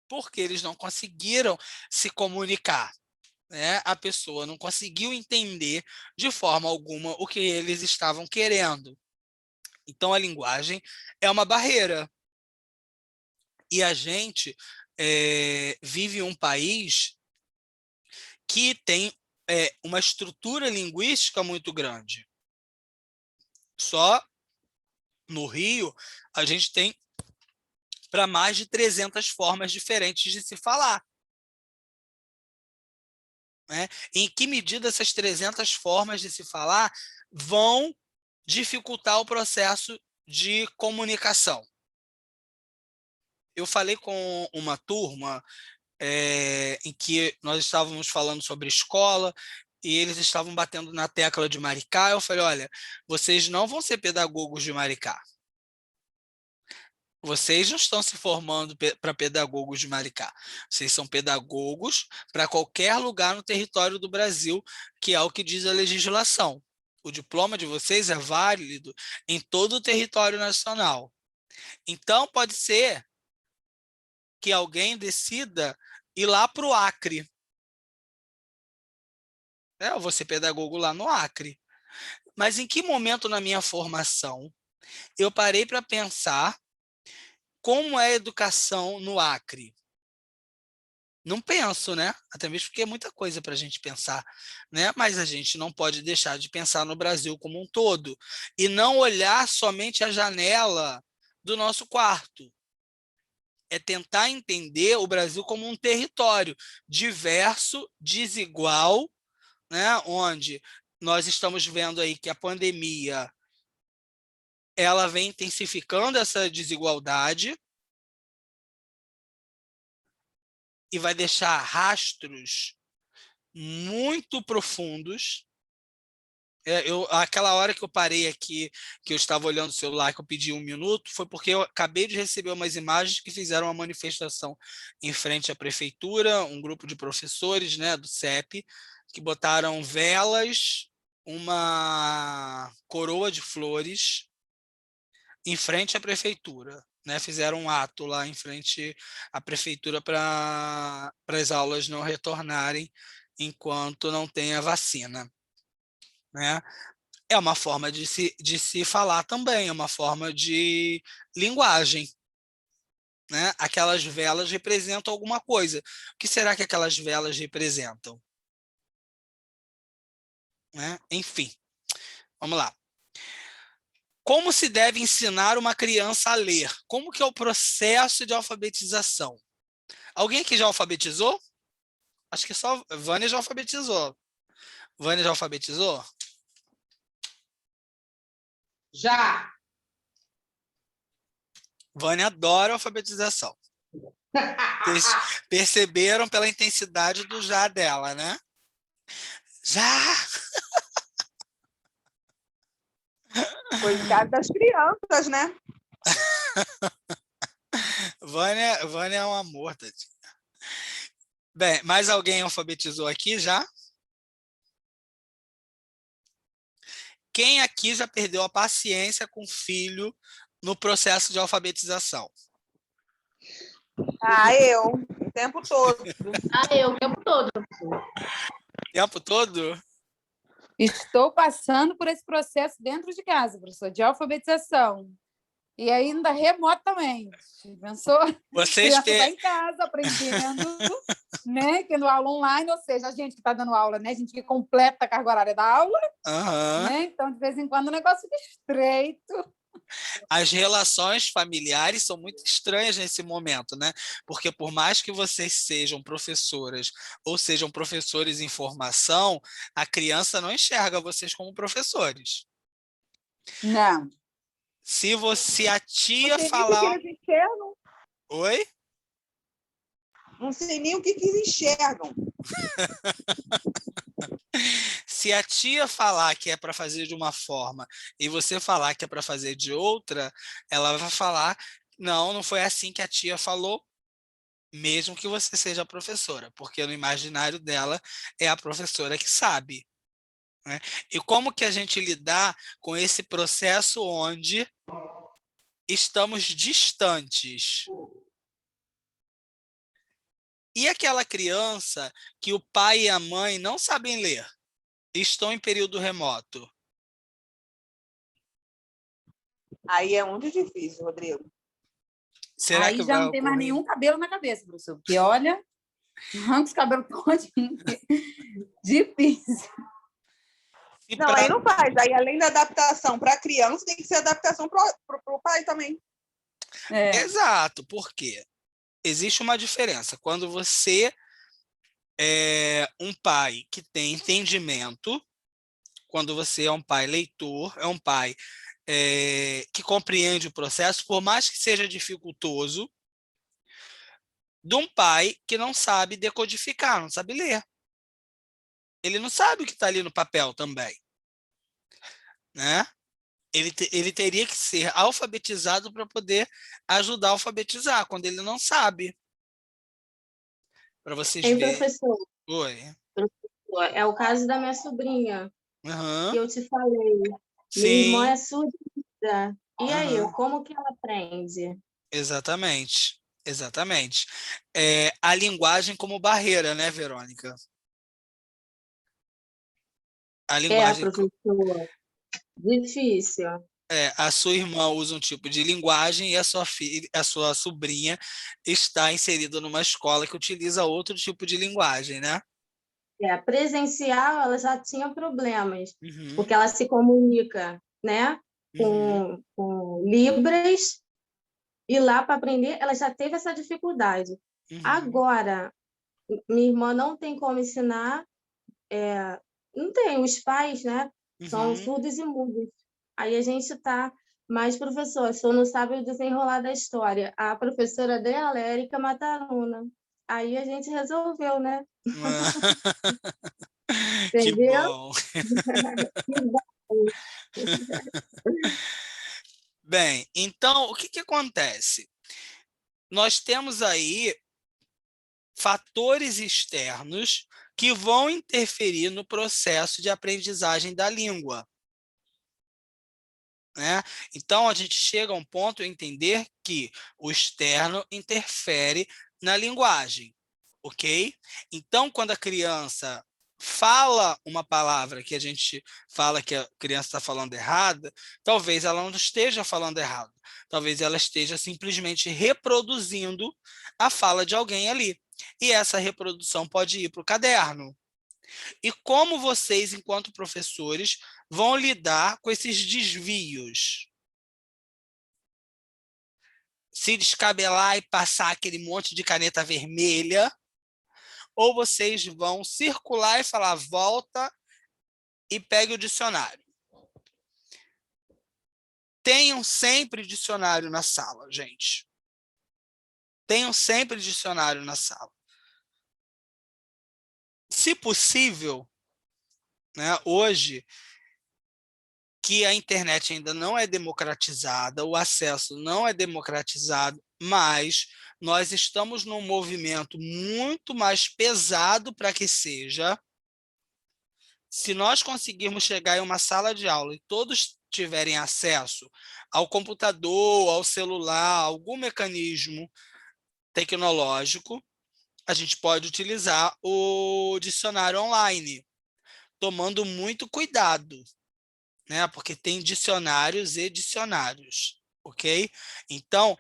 Porque eles não conseguiram se comunicar, né? A pessoa não conseguiu entender de forma alguma o que eles estavam querendo. Então, a linguagem é uma barreira. E a gente vive em um país que tem uma estrutura linguística muito grande. Só no Rio, a gente tem para mais de 300 formas diferentes de se falar. Né? Em que medida essas 300 formas de se falar vão dificultar o processo de comunicação? Eu falei com uma turma em que nós estávamos falando sobre escola e eles estavam batendo na tecla de Maricá. Eu falei, olha, vocês não vão ser pedagogos de Maricá. Vocês não estão se formando para pedagogos de Maricá. Vocês são pedagogos para qualquer lugar no território do Brasil, que é o que diz a legislação. O diploma de vocês é válido em todo o território nacional. Então, pode ser que alguém decida ir lá para o Acre. Eu vou ser pedagogo lá no Acre. Mas em que momento na minha formação eu parei para pensar como é a educação no Acre? Não penso, né? Até mesmo porque é muita coisa para a gente pensar, né? Mas a gente não pode deixar de pensar no Brasil como um todo e não olhar somente a janela do nosso quarto. É tentar entender o Brasil como um território diverso, desigual, né? Onde nós estamos vendo aí que a pandemia ela vem intensificando essa desigualdade e vai deixar rastros muito profundos. Aquela hora que eu parei aqui, que eu estava olhando o celular, que eu pedi 1 minuto, foi porque eu acabei de receber umas imagens que fizeram uma manifestação em frente à prefeitura, um grupo de professores, né, do CEP, que botaram velas, uma coroa de flores em frente à prefeitura. Né, fizeram um ato lá em frente à prefeitura para as aulas não retornarem enquanto não tem a vacina. Né? É uma forma de se falar também, é uma forma de linguagem. Né? Aquelas velas representam alguma coisa. O que será que aquelas velas representam? Né? Enfim, vamos lá. Como se deve ensinar uma criança a ler? Como que é o processo de alfabetização? Alguém aqui já alfabetizou? Acho que só Vânia já alfabetizou. Vânia já alfabetizou? Já. Vânia adora alfabetização. Vocês perceberam pela intensidade do já dela, né? Já! Coitado das crianças, né? Vânia é um amor, tadinha. Bem, mais alguém alfabetizou aqui já? Quem aqui já perdeu a paciência com o filho no processo de alfabetização? Ah, eu. O tempo todo. Eu o tempo todo. O tempo todo? Estou passando por esse processo dentro de casa, professor, de alfabetização. E ainda remotamente. Pensou? Vocês A criança está em casa aprendendo, né? Tendo aula online, ou seja, a gente que está dando aula, né? A gente que completa a carga horária da aula, né? Então, de vez em quando, o negócio fica estreito. As relações familiares são muito estranhas nesse momento, né? Porque por mais que vocês sejam professoras ou sejam professores em formação, a criança não enxerga vocês como professores. Não. Se a tia Não sei nem o que falar... eles enxergam. Oi? Não sei nem o que eles enxergam. Se a tia falar que é para fazer de uma forma e você falar que é para fazer de outra, ela vai falar, não, não foi assim que a tia falou, mesmo que você seja professora, porque no imaginário dela é a professora que sabe. Né? E como que a gente lidar com esse processo onde estamos distantes? E aquela criança que o pai e a mãe não sabem ler, estão em período remoto? Aí é muito difícil, Rodrigo. Será Aí que já vai não tem mais ocorrer? nenhum cabelo na cabeça, professor. Porque, olha, arranca os cabelos todos. Difícil. E Não, pra- aí não faz. Aí, além da adaptação para a criança, tem que ser adaptação para o pai também. Exato, porque existe uma diferença. Quando você é um pai que tem entendimento, quando você é um pai leitor, é um pai que compreende o processo, por mais que seja dificultoso, de um pai que não sabe decodificar, não sabe ler. Ele não sabe o que está ali no papel também. Né? Ele teria que ser alfabetizado para poder ajudar a alfabetizar, quando ele não sabe. Para vocês Hein, verem. professor? Oi. É o caso da minha sobrinha, Uhum. que eu te falei. Minha irmã Sim. é surda. E aí, Uhum. como que ela aprende? Exatamente. Exatamente. A linguagem como barreira, né, Verônica? A linguagem. Professor, difícil. a sua irmã usa um tipo de linguagem e a sua filha, a sua sobrinha está inserida numa escola que utiliza outro tipo de linguagem, né? Presencial, ela já tinha problemas, Uhum, porque ela se comunica, né, uhum, com Libras, e lá para aprender ela já teve essa dificuldade. uhum, Agora, minha irmã não tem como ensinar, não tem, os pais, né, são uhum. surdos e mudos. Aí a gente está, mas professor, o senhor não sabe o desenrolar da história. A professora dela é Érica Mataruna. Aí a gente resolveu, né? Que Entendeu? bom. Bem, então, o que que acontece? Nós temos aí fatores externos que vão interferir no processo de aprendizagem da língua, né? Então, a gente chega a um ponto em entender que o externo interfere na linguagem, ok? Então, quando a criança fala uma palavra que a gente fala que a criança está falando errada, talvez ela não esteja falando errado, talvez ela esteja simplesmente reproduzindo a fala de alguém ali. E essa reprodução pode ir para o caderno. E como vocês, enquanto professores, vão lidar com esses desvios? Se descabelar e passar aquele monte de caneta vermelha, ou vocês vão circular e falar, volta e pegue o dicionário. Tenham sempre dicionário na sala, gente. Tenham sempre dicionário na sala. Se possível, né, hoje, que a internet ainda não é democratizada, o acesso não é democratizado, mas nós estamos num movimento muito mais pesado para que seja. Se nós conseguirmos chegar em uma sala de aula e todos tiverem acesso ao computador, ao celular, algum mecanismo tecnológico, a gente pode utilizar o dicionário online, tomando muito cuidado, né? Porque tem dicionários e dicionários, ok? Então,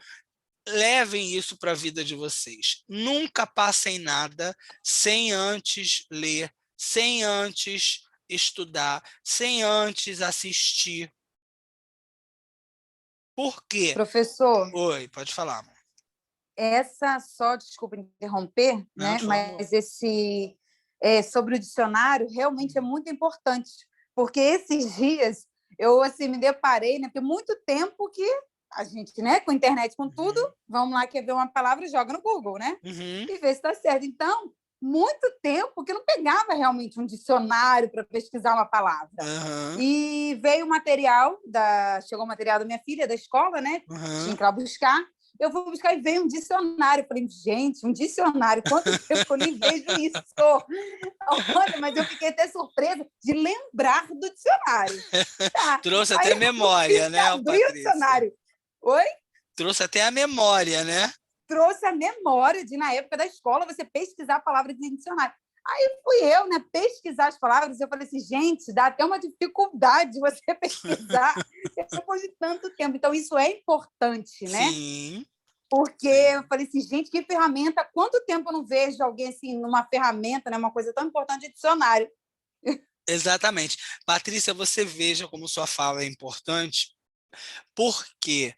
levem isso para a vida de vocês. Nunca passem nada sem antes ler, sem antes estudar, sem antes assistir. Por quê? Professor, Oi, pode falar, amor. desculpa interromper, Não, né? por favor. Mas esse sobre o dicionário realmente é muito importante, porque esses dias eu assim me deparei, né? Porque muito tempo que a gente, né, com internet, com tudo, vamos lá, quer ver uma palavra, joga no Google, né? Uhum. E vê se está certo. Então, muito tempo que eu não pegava realmente um dicionário para pesquisar uma palavra. Uhum. E veio o material, chegou o material da minha filha, da escola, né? Tinha que ir lá buscar. Eu vou buscar e veio um dicionário. Eu falei, gente, um dicionário, quanto tempo que eu nem vejo isso? Olha, mas eu fiquei até surpresa de lembrar do dicionário. Tá. Trouxe Aí até memória, né, abri o Patrícia? dicionário. Oi? Trouxe até a memória, né? Trouxe a memória de, na época da escola, você pesquisar palavras em dicionário. Aí fui eu, né, pesquisar as palavras, e eu falei assim, gente, dá até uma dificuldade de você pesquisar depois de tanto tempo. Então, isso é importante, né? Sim. Porque Sim. eu falei assim, gente, que ferramenta, quanto tempo eu não vejo alguém assim, numa ferramenta, né, uma coisa tão importante de dicionário. Exatamente. Patrícia, você veja como sua fala é importante, porque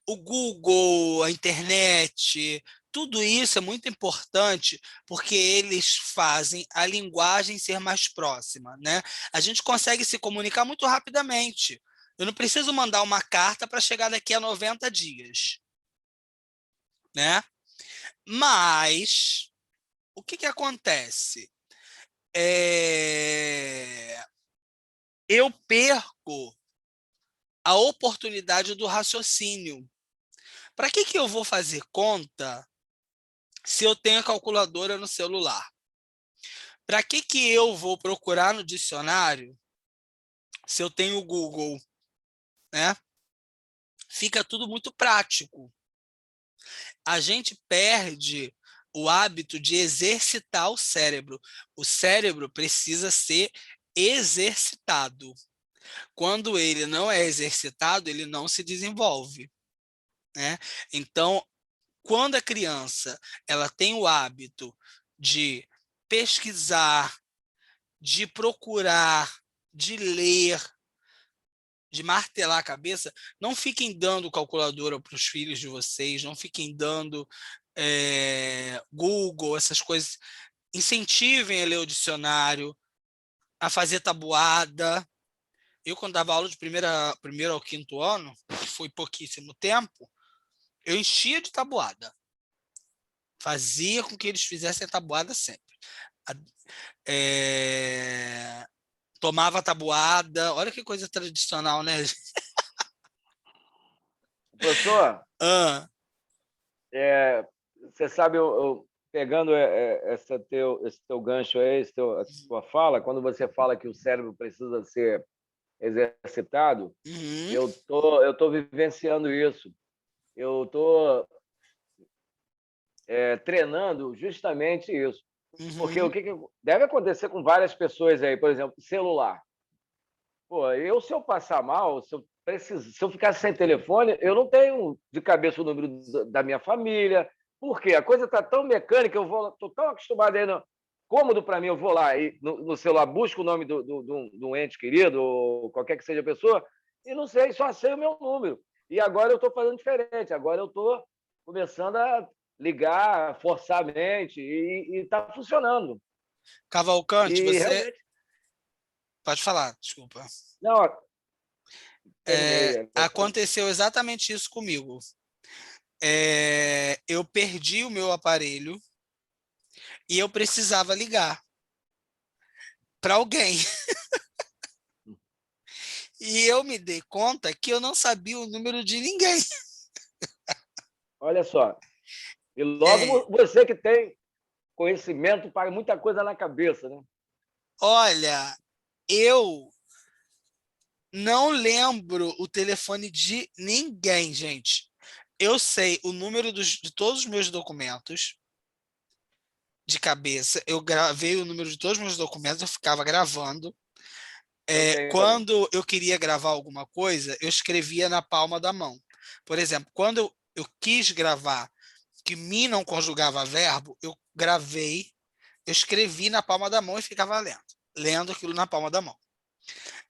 o Google, a internet, tudo isso é muito importante porque eles fazem a linguagem ser mais próxima, né? A gente consegue se comunicar muito rapidamente. Eu não preciso mandar uma carta para chegar daqui a 90 dias, né? Mas o que acontece? Eu perco a oportunidade do raciocínio. Para que eu vou fazer conta se eu tenho a calculadora no celular? Para que eu vou procurar no dicionário se eu tenho o Google, né? Fica tudo muito prático. A gente perde o hábito de exercitar o cérebro. O cérebro precisa ser exercitado. Quando ele não é exercitado, ele não se desenvolve, né? Então, quando a criança ela tem o hábito de pesquisar, de procurar, de ler, de martelar a cabeça, não fiquem dando calculadora para os filhos de vocês, não fiquem dando Google, essas coisas. Incentivem a ler o dicionário, a fazer tabuada. Eu, quando dava aula de primeiro ao quinto ano, que foi pouquíssimo tempo, eu enchia de tabuada. Fazia com que eles fizessem a tabuada sempre. Tomava tabuada. Olha que coisa tradicional, né? Professor, Ah, você sabe, pegando esse teu gancho aí, a sua fala, quando você fala que o cérebro precisa ser exercitado, uhum, eu tô vivenciando isso. Eu tô treinando justamente isso. Porque uhum. o que deve acontecer com várias pessoas aí, por exemplo, celular. Pô, se eu passar mal, se eu ficar sem telefone, eu não tenho de cabeça o número da minha família. Por quê? A coisa está tão mecânica, estou tão acostumado aí, cômodo para mim, eu vou lá e no celular busco o nome do ente querido, ou qualquer que seja a pessoa, e não sei, só sei o meu número. E agora eu estou fazendo diferente, agora eu estou começando a ligar, forçar a mente, e está funcionando. Cavalcante, E você... realmente, Pode falar, desculpa. não, terminei. Aconteceu exatamente isso comigo. Eu perdi o meu aparelho e eu precisava ligar para alguém. E eu me dei conta que eu não sabia o número de ninguém. Olha só, e É, logo você que tem conhecimento para muita coisa na cabeça, né? olha, eu não lembro o telefone de ninguém, gente. Eu sei o número de todos os meus documentos de cabeça. Eu gravei o número de todos os meus documentos, eu ficava gravando. Eu tenho também. Quando eu queria gravar alguma coisa, eu escrevia na palma da mão. Por exemplo, quando eu quis gravar que me não conjugava verbo, eu gravei, eu escrevi na palma da mão e ficava lendo aquilo na palma da mão.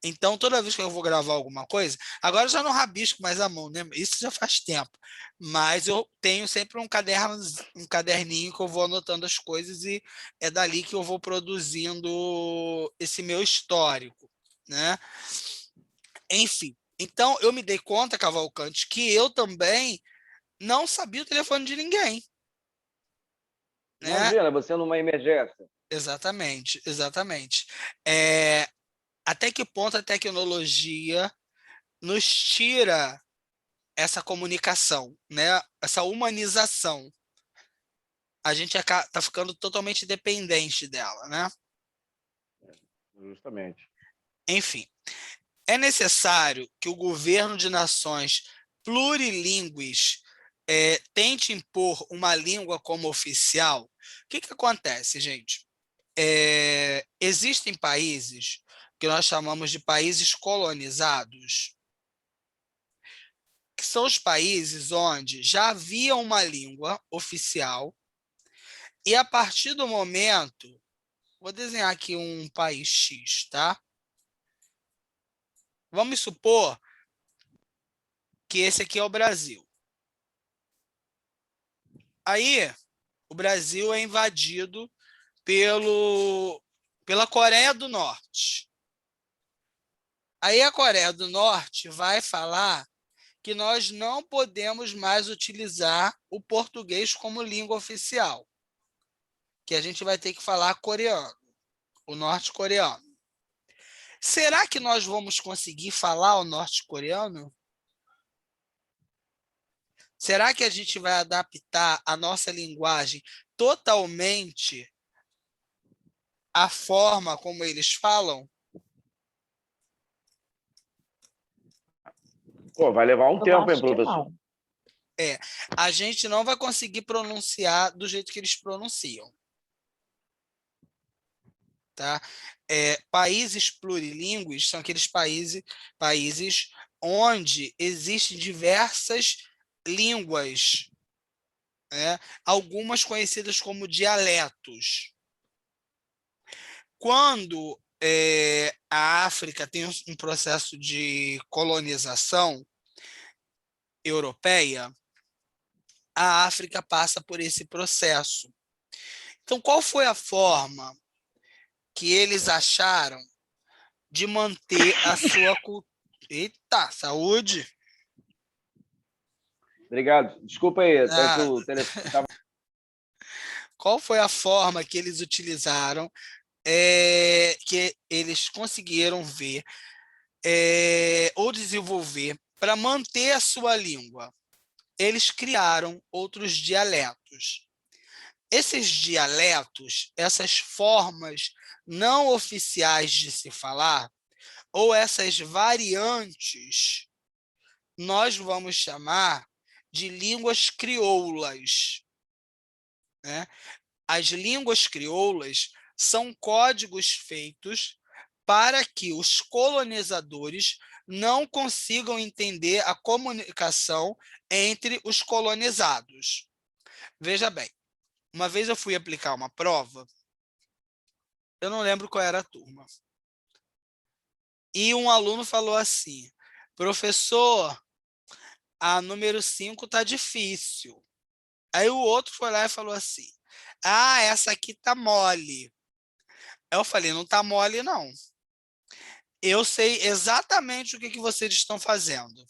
Então, toda vez que eu vou gravar alguma coisa, agora eu já não rabisco mais a mão, né? Isso já faz tempo. Mas eu tenho sempre um caderninho que eu vou anotando as coisas e é dali que eu vou produzindo esse meu histórico, né? Enfim, então eu me dei conta, Cavalcante, que eu também não sabia o telefone de ninguém, né? Imagina, você numa emergência. Exatamente, exatamente. É, até que ponto a tecnologia nos tira essa comunicação, né? Essa humanização. A gente está ficando totalmente dependente dela, né? Justamente. Enfim, é necessário que o governo de nações plurilingües tente impor uma língua como oficial. O que acontece, gente? Existem países que nós chamamos de países colonizados, que são os países onde já havia uma língua oficial, e a partir do momento, vou desenhar aqui um país X, tá? Vamos supor que esse aqui é o Brasil. Aí, o Brasil é invadido pela Coreia do Norte. Aí a Coreia do Norte vai falar que nós não podemos mais utilizar o português como língua oficial, que a gente vai ter que falar coreano, o norte-coreano. Será que nós vamos conseguir falar o norte-coreano? Será que a gente vai adaptar a nossa linguagem totalmente à forma como eles falam? Pô, vai levar um Eu tempo, hein, acho que professor? não. a gente não vai conseguir pronunciar do jeito que eles pronunciam. Tá? Países plurilíngues são aqueles países onde existem diversas línguas, né? Algumas conhecidas como dialetos. Quando a África tem um processo de colonização europeia, a África passa por esse processo. Então, qual foi a forma que eles acharam de manter a sua cultura? Eita, saúde! Obrigado. Desculpa aí, até que Ah, o telefone estava... qual foi a forma que eles utilizaram, que eles conseguiram ver ou desenvolver para manter a sua língua? Eles criaram outros dialetos. Esses dialetos, essas formas não oficiais de se falar, ou essas variantes, nós vamos chamar de línguas crioulas, né? As línguas crioulas são códigos feitos para que os colonizadores não consigam entender a comunicação entre os colonizados. Veja bem, uma vez eu fui aplicar uma prova, eu não lembro qual era a turma, e um aluno falou assim: professor, a número 5 está difícil. Aí o outro foi lá e falou assim: ah, essa aqui tá mole. Eu falei: não tá mole, não. Eu sei exatamente o que vocês estão fazendo.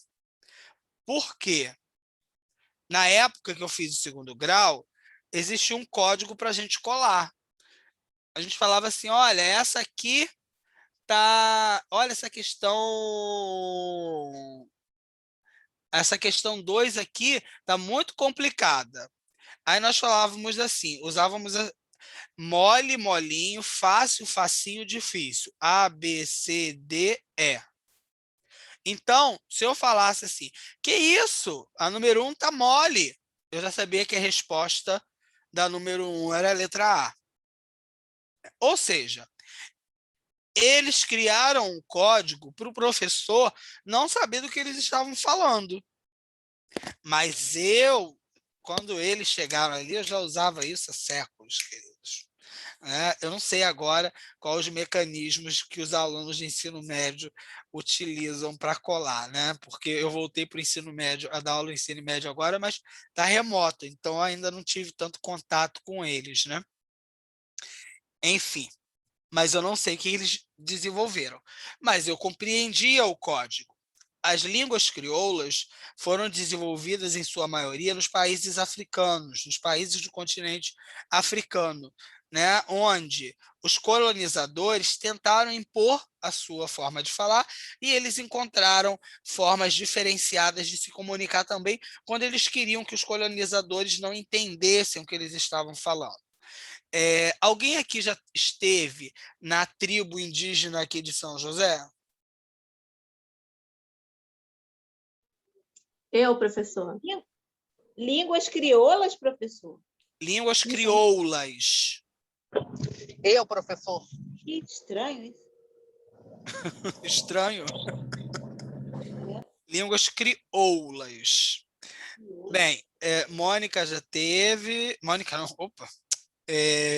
Por quê? Na época que eu fiz o segundo grau, existia um código para a gente colar. A gente falava assim: olha, essa aqui tá. Olha, essa questão 2 aqui tá muito complicada. Aí nós falávamos assim, usávamos mole, molinho, fácil, facinho, difícil. A, B, C, D, E. Então, se eu falasse assim, que isso? A número 1 tá mole. Eu já sabia que a resposta da número 1 era a letra A. Ou seja, eles criaram um código para o professor não saber do que eles estavam falando. Mas quando eles chegaram ali, eu já usava isso há séculos, queridos. Eu não sei agora quais os mecanismos que os alunos de ensino médio utilizam para colar, né? Porque eu voltei para o ensino médio, a dar aula no ensino médio agora, mas está remoto, então ainda não tive tanto contato com eles, né? Enfim, mas eu não sei o que eles desenvolveram. Mas eu compreendia o código. As línguas crioulas foram desenvolvidas, em sua maioria, nos países africanos, nos países do continente africano, né? Onde os colonizadores tentaram impor a sua forma de falar e eles encontraram formas diferenciadas de se comunicar também, quando eles queriam que os colonizadores não entendessem o que eles estavam falando. Alguém aqui já esteve na tribo indígena aqui de São José? Eu, professor. Línguas crioulas, professor? Línguas crioulas. Eu, professor. Que estranho isso. Estranho. Línguas crioulas. Bem, Mônica já teve. Mônica não, opa.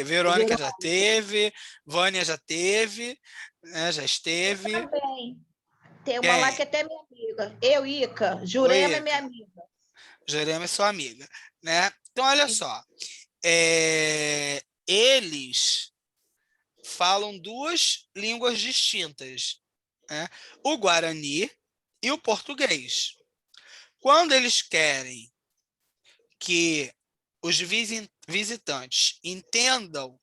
Verônica já teve. Vânia já teve. Já esteve. Também. Tem uma lá que é até minha amiga. Eu, Ica. Jurema é minha amiga. Jurema é sua amiga, né? Então, olha só. Eles falam duas línguas distintas, né? O Guarani e o português. Quando eles querem que os visitantes entendam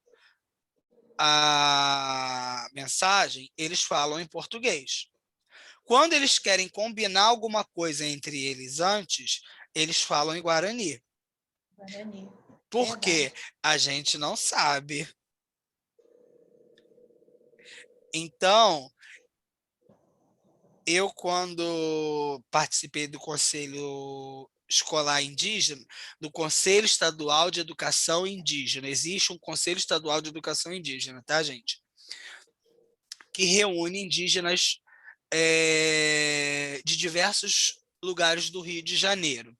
a mensagem, eles falam em português. Quando eles querem combinar alguma coisa entre eles antes, eles falam em Guarani. Porque a gente não sabe. Então, eu, quando participei do Conselho Escolar Indígena, do Conselho Estadual de Educação Indígena. Existe um Conselho Estadual de Educação Indígena, tá, gente? Que reúne indígenas de diversos lugares do Rio de Janeiro.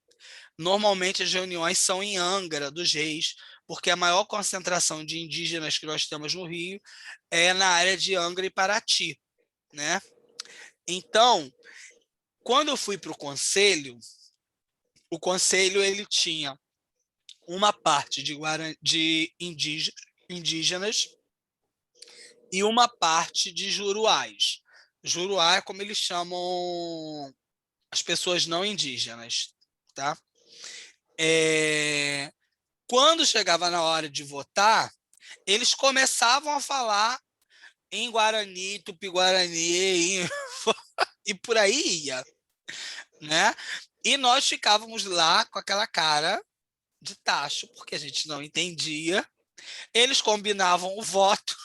Normalmente as reuniões são em Angra dos Reis, porque a maior concentração de indígenas que nós temos no Rio é na área de Angra e Paraty, né? Então, quando eu fui para o conselho ele tinha uma parte de indígenas e uma parte de juruás. Juruá é como eles chamam as pessoas não indígenas, tá? Quando chegava na hora de votar, eles começavam a falar em Guarani, Tupi-Guarani, e por aí ia, né? E nós ficávamos lá com aquela cara de tacho, porque a gente não entendia. Eles combinavam o voto.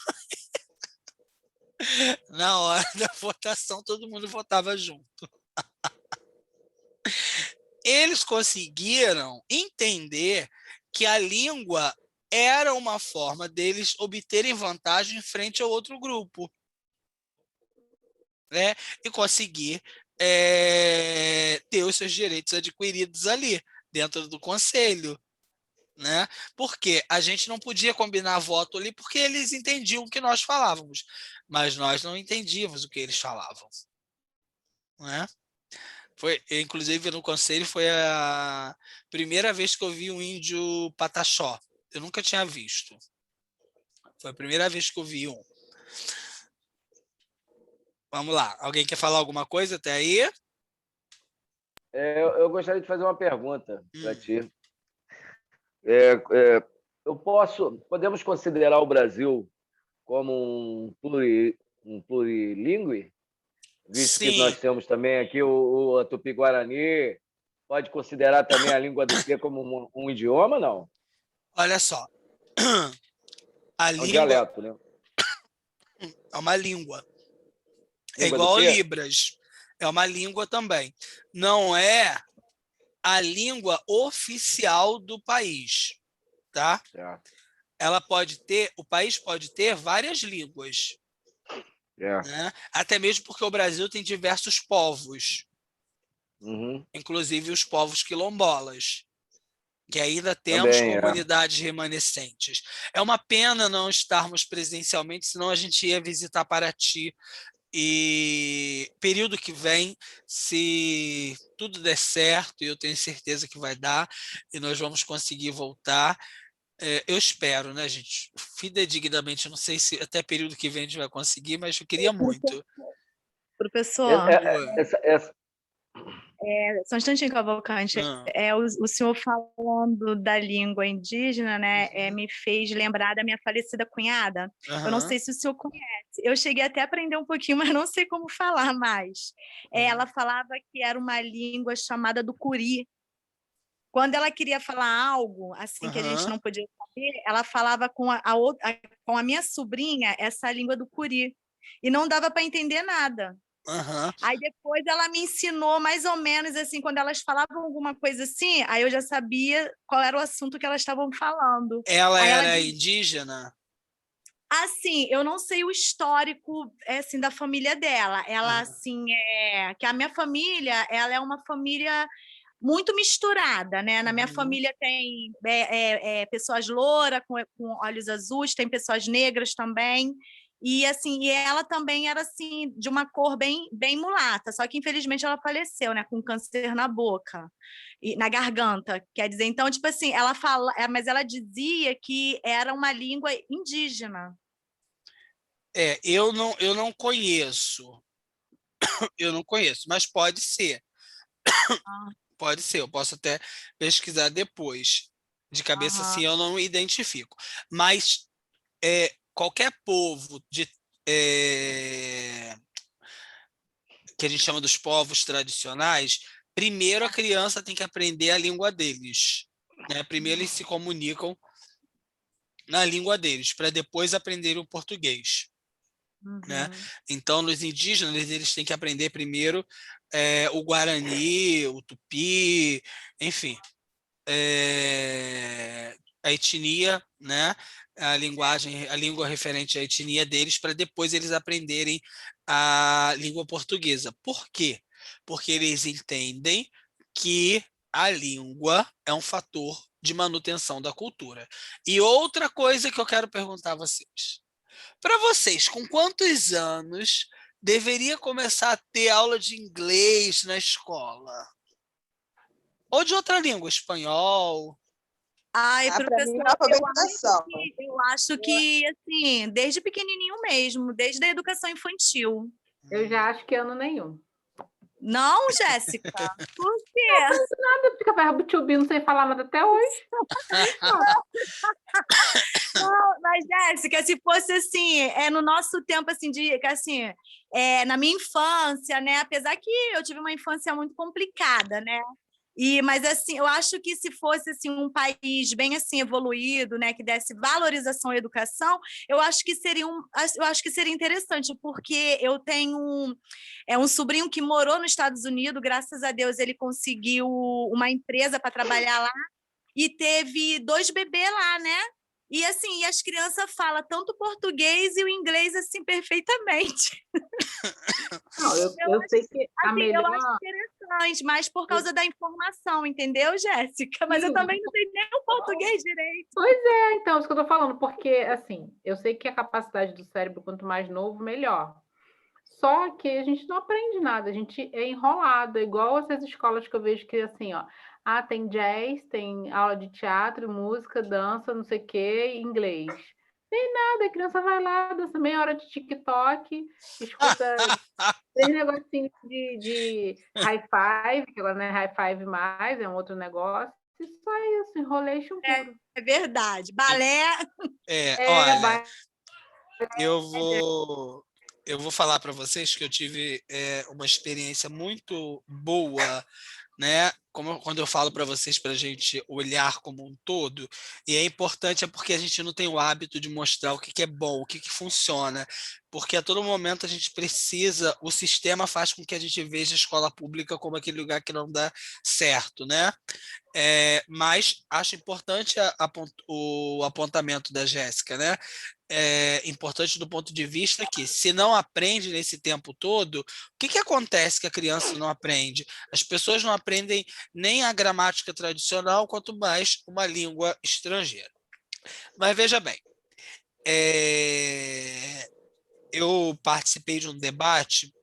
Na hora da votação, todo mundo votava junto. Eles conseguiram entender que a língua era uma forma deles obterem vantagem frente ao outro grupo, né? E conseguir ter os seus direitos adquiridos ali, dentro do conselho, né? Porque a gente não podia combinar voto ali, porque eles entendiam o que nós falávamos, mas nós não entendíamos o que eles falavam, né? Inclusive, no conselho foi a primeira vez que eu vi um índio pataxó. Eu nunca tinha visto. Foi a primeira vez que eu vi um. Vamos lá. Alguém quer falar alguma coisa até aí? Eu gostaria de fazer uma pergunta para ti. Podemos considerar o Brasil como um plurilingüe? Visto Sim. que nós temos também aqui o Tupi-Guarani, pode considerar também a língua do Tupê como um idioma, não? Olha só. A língua dialeto, né? é uma língua. É Língua igual do ao quê? Libras. É uma língua também. Não é a língua oficial do país, tá? O país pode ter várias línguas. Né? Até mesmo porque o Brasil tem diversos povos, inclusive os povos quilombolas, que ainda temos Também, comunidades remanescentes. É uma pena não estarmos presencialmente, senão a gente ia visitar Paraty. E período que vem, se tudo der certo, e eu tenho certeza que vai dar, e nós vamos conseguir voltar. Eu espero, né, gente? Fidedignamente, não sei se até período que vem a gente vai conseguir, mas eu queria muito. Professor, Essa, só um instantinho, Cavalcante. O senhor falando da língua indígena, né, me fez lembrar da minha falecida cunhada. Eu não sei se o senhor conhece. Eu cheguei até a aprender um pouquinho, mas não sei como falar mais. Ela falava que era uma língua chamada do curi. Quando ela queria falar algo, assim, que a gente não podia saber, ela falava com a minha sobrinha essa língua do curi. E não dava para entender nada. Aí depois ela me ensinou mais ou menos assim, quando elas falavam alguma coisa assim, aí eu já sabia qual era o assunto que elas estavam falando. Ela era indígena? Assim, eu não sei o histórico assim da família dela. Ela assim que a minha família, ela é uma família muito misturada, né? Na minha família tem pessoas louras com olhos azuis, tem pessoas negras também. E assim, e ela também era assim de uma cor bem mulata, só que infelizmente ela faleceu, né, com câncer na boca e na garganta. Quer dizer, então, tipo assim, ela fala, mas ela dizia que era uma língua indígena. Eu não conheço. Eu não conheço, mas pode ser. Pode ser, eu posso até pesquisar depois. De cabeça, assim, eu não identifico. Mas qualquer povo que a gente chama dos povos tradicionais, primeiro a criança tem que aprender a língua deles, né? Primeiro eles se comunicam na língua deles, para depois aprender o português. Né? Então, nos indígenas, eles têm que aprender primeiro o Guarani, o Tupi, enfim, a etnia, né? A língua referente à etnia deles, para depois eles aprenderem a língua portuguesa. Por quê? Porque eles entendem que a língua é um fator de manutenção da cultura. E outra coisa que eu quero perguntar a vocês. Para vocês, com quantos anos deveria começar a ter aula de inglês na escola? Ou de outra língua, espanhol? Ai, Para mim, professor, alfabetização. eu acho que, assim, desde pequenininho mesmo, desde a educação infantil. Eu já acho que ano nenhum. Não, Jéssica? Por quê? Nada, fica verbo-to-be, não sei falar nada até hoje. Não, mas, Jéssica, se fosse assim, no nosso tempo, assim, assim, na minha infância, né? Apesar que eu tive uma infância muito complicada, né? Mas assim, eu acho que se fosse assim um país bem assim evoluído, né, que desse valorização à educação, eu acho que seria interessante, porque eu tenho um sobrinho que morou nos Estados Unidos, graças a Deus ele conseguiu uma empresa para trabalhar lá e teve 2 bebês lá, né? E assim, as crianças falam tanto o português e o inglês assim perfeitamente. Não, eu sei que a Assim, melhor... eu acho interessante, mas por causa da informação, entendeu, Jéssica? Mas eu também não sei nem o português direito. Então, isso que eu tô falando, porque, assim, eu sei que a capacidade do cérebro, quanto mais novo, melhor. Só que a gente não aprende nada, a gente é enrolado, é igual essas escolas que eu vejo que, assim, ó, tem jazz, tem aula de teatro, música, dança, não sei o quê, inglês. Tem nada, a criança vai lá, dança meia hora de TikTok, escuta 3 negocinhos de high five, que agora não é high five mais, é um outro negócio, e só isso, enrolation puro. É verdade. Balé. Olha, eu vou falar para vocês que eu tive uma experiência muito boa, né? Quando eu falo para vocês para a gente olhar como um todo, e é importante porque a gente não tem o hábito de mostrar o que é bom, o que funciona, porque a todo momento a gente precisa, o sistema faz com que a gente veja a escola pública como aquele lugar que não dá certo, né? Mas acho importante o apontamento da Jéssica, né? Importante do ponto de vista que, se não aprende nesse tempo todo, o que acontece que a criança não aprende? As pessoas não aprendem nem a gramática tradicional, quanto mais uma língua estrangeira. Mas veja bem, eu participei de um debate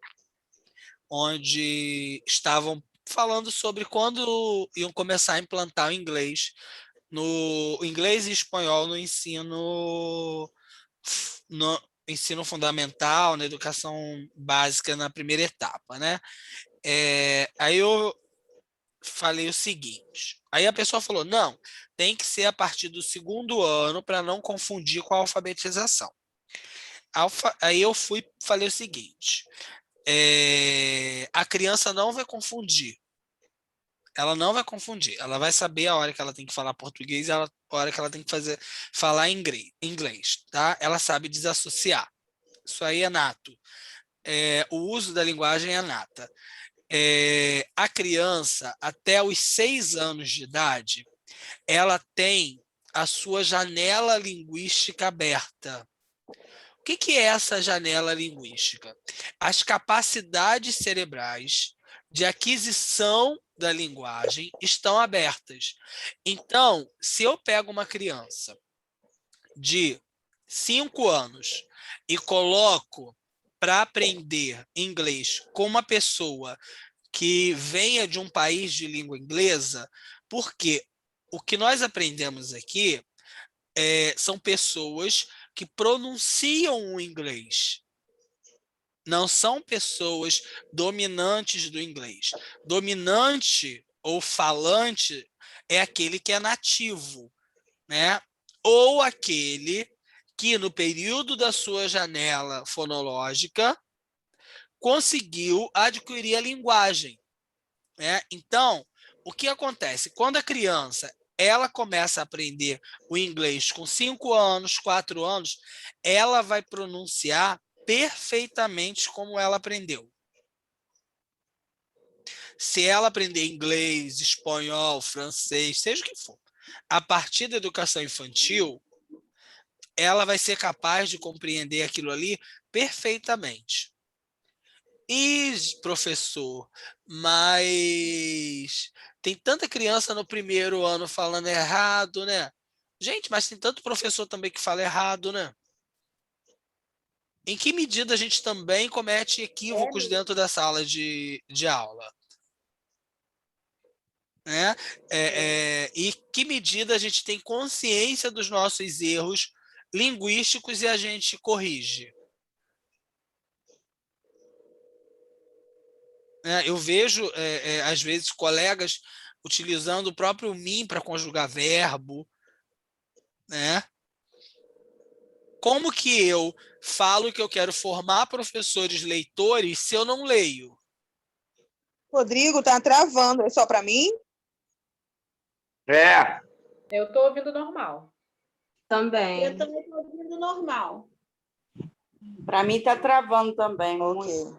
onde estavam falando sobre quando iam começar a implantar o inglês e espanhol no ensino fundamental, na educação básica, na primeira etapa, né? Aí eu falei o seguinte, aí a pessoa falou, não, tem que ser a partir do 2º ano para não confundir com a alfabetização. Aí eu falei o seguinte, a criança não vai confundir. Ela não vai confundir. Ela vai saber a hora que ela tem que falar português e a hora que ela tem que falar inglês, tá? Ela sabe desassociar. Isso aí é nato. O uso da linguagem é nata. A criança, até os 6 anos de idade, ela tem a sua janela linguística aberta. O que é essa janela linguística? As capacidades cerebrais de aquisição da linguagem estão abertas. Então, se eu pego uma criança de 5 anos e coloco para aprender inglês com uma pessoa que venha de um país de língua inglesa, porque o que nós aprendemos aqui são pessoas que pronunciam o inglês. Não são pessoas dominantes do inglês. Dominante ou falante é aquele que é nativo, né? Ou aquele que, no período da sua janela fonológica, conseguiu adquirir a linguagem, né? Então, o que acontece? Quando a criança ela começa a aprender o inglês com 5 anos, 4 anos, ela vai pronunciar perfeitamente como ela aprendeu. Se ela aprender inglês, espanhol, francês, seja o que for, a partir da educação infantil, ela vai ser capaz de compreender aquilo ali perfeitamente. E, professor, mas tem tanta criança no primeiro ano falando errado, né? Gente, mas tem tanto professor também que fala errado, né? Em que medida a gente também comete equívocos dentro da sala de aula? Né? E que medida a gente tem consciência dos nossos erros linguísticos e a gente corrige? Eu vejo, às vezes, colegas utilizando o próprio mim para conjugar verbo, né? Como que eu falo que eu quero formar professores leitores se eu não leio? Rodrigo, tá travando. É só para mim? É. Eu estou ouvindo normal. Também. Eu também estou ouvindo normal. Para mim está travando também. Ok.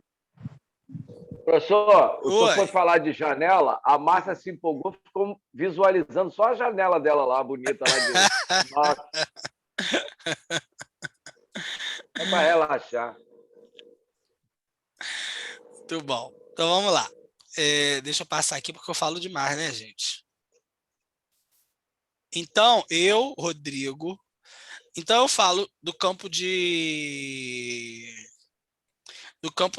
Professor, o senhor Oi. foi falar de janela, a Márcia se empolgou, ficou visualizando só a janela dela lá, bonita lá de... Nossa. É para relaxar. Muito bom. Então vamos lá. Deixa eu passar aqui porque eu falo demais, né, gente? Então, Rodrigo, então eu falo do campo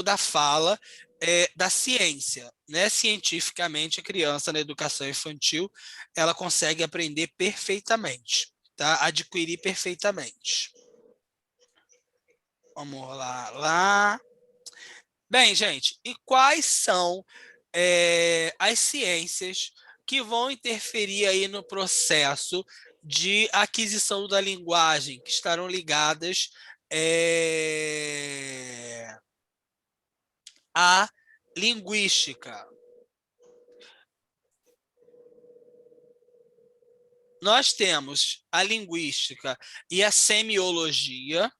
da fala, da ciência, né? Cientificamente, a criança na educação infantil, ela consegue aprender perfeitamente, tá? Adquirir perfeitamente. Vamos lá. Bem, gente, e quais são as ciências que vão interferir aí no processo de aquisição da linguagem, que estarão ligadas à linguística? Nós temos a linguística e a semiologia.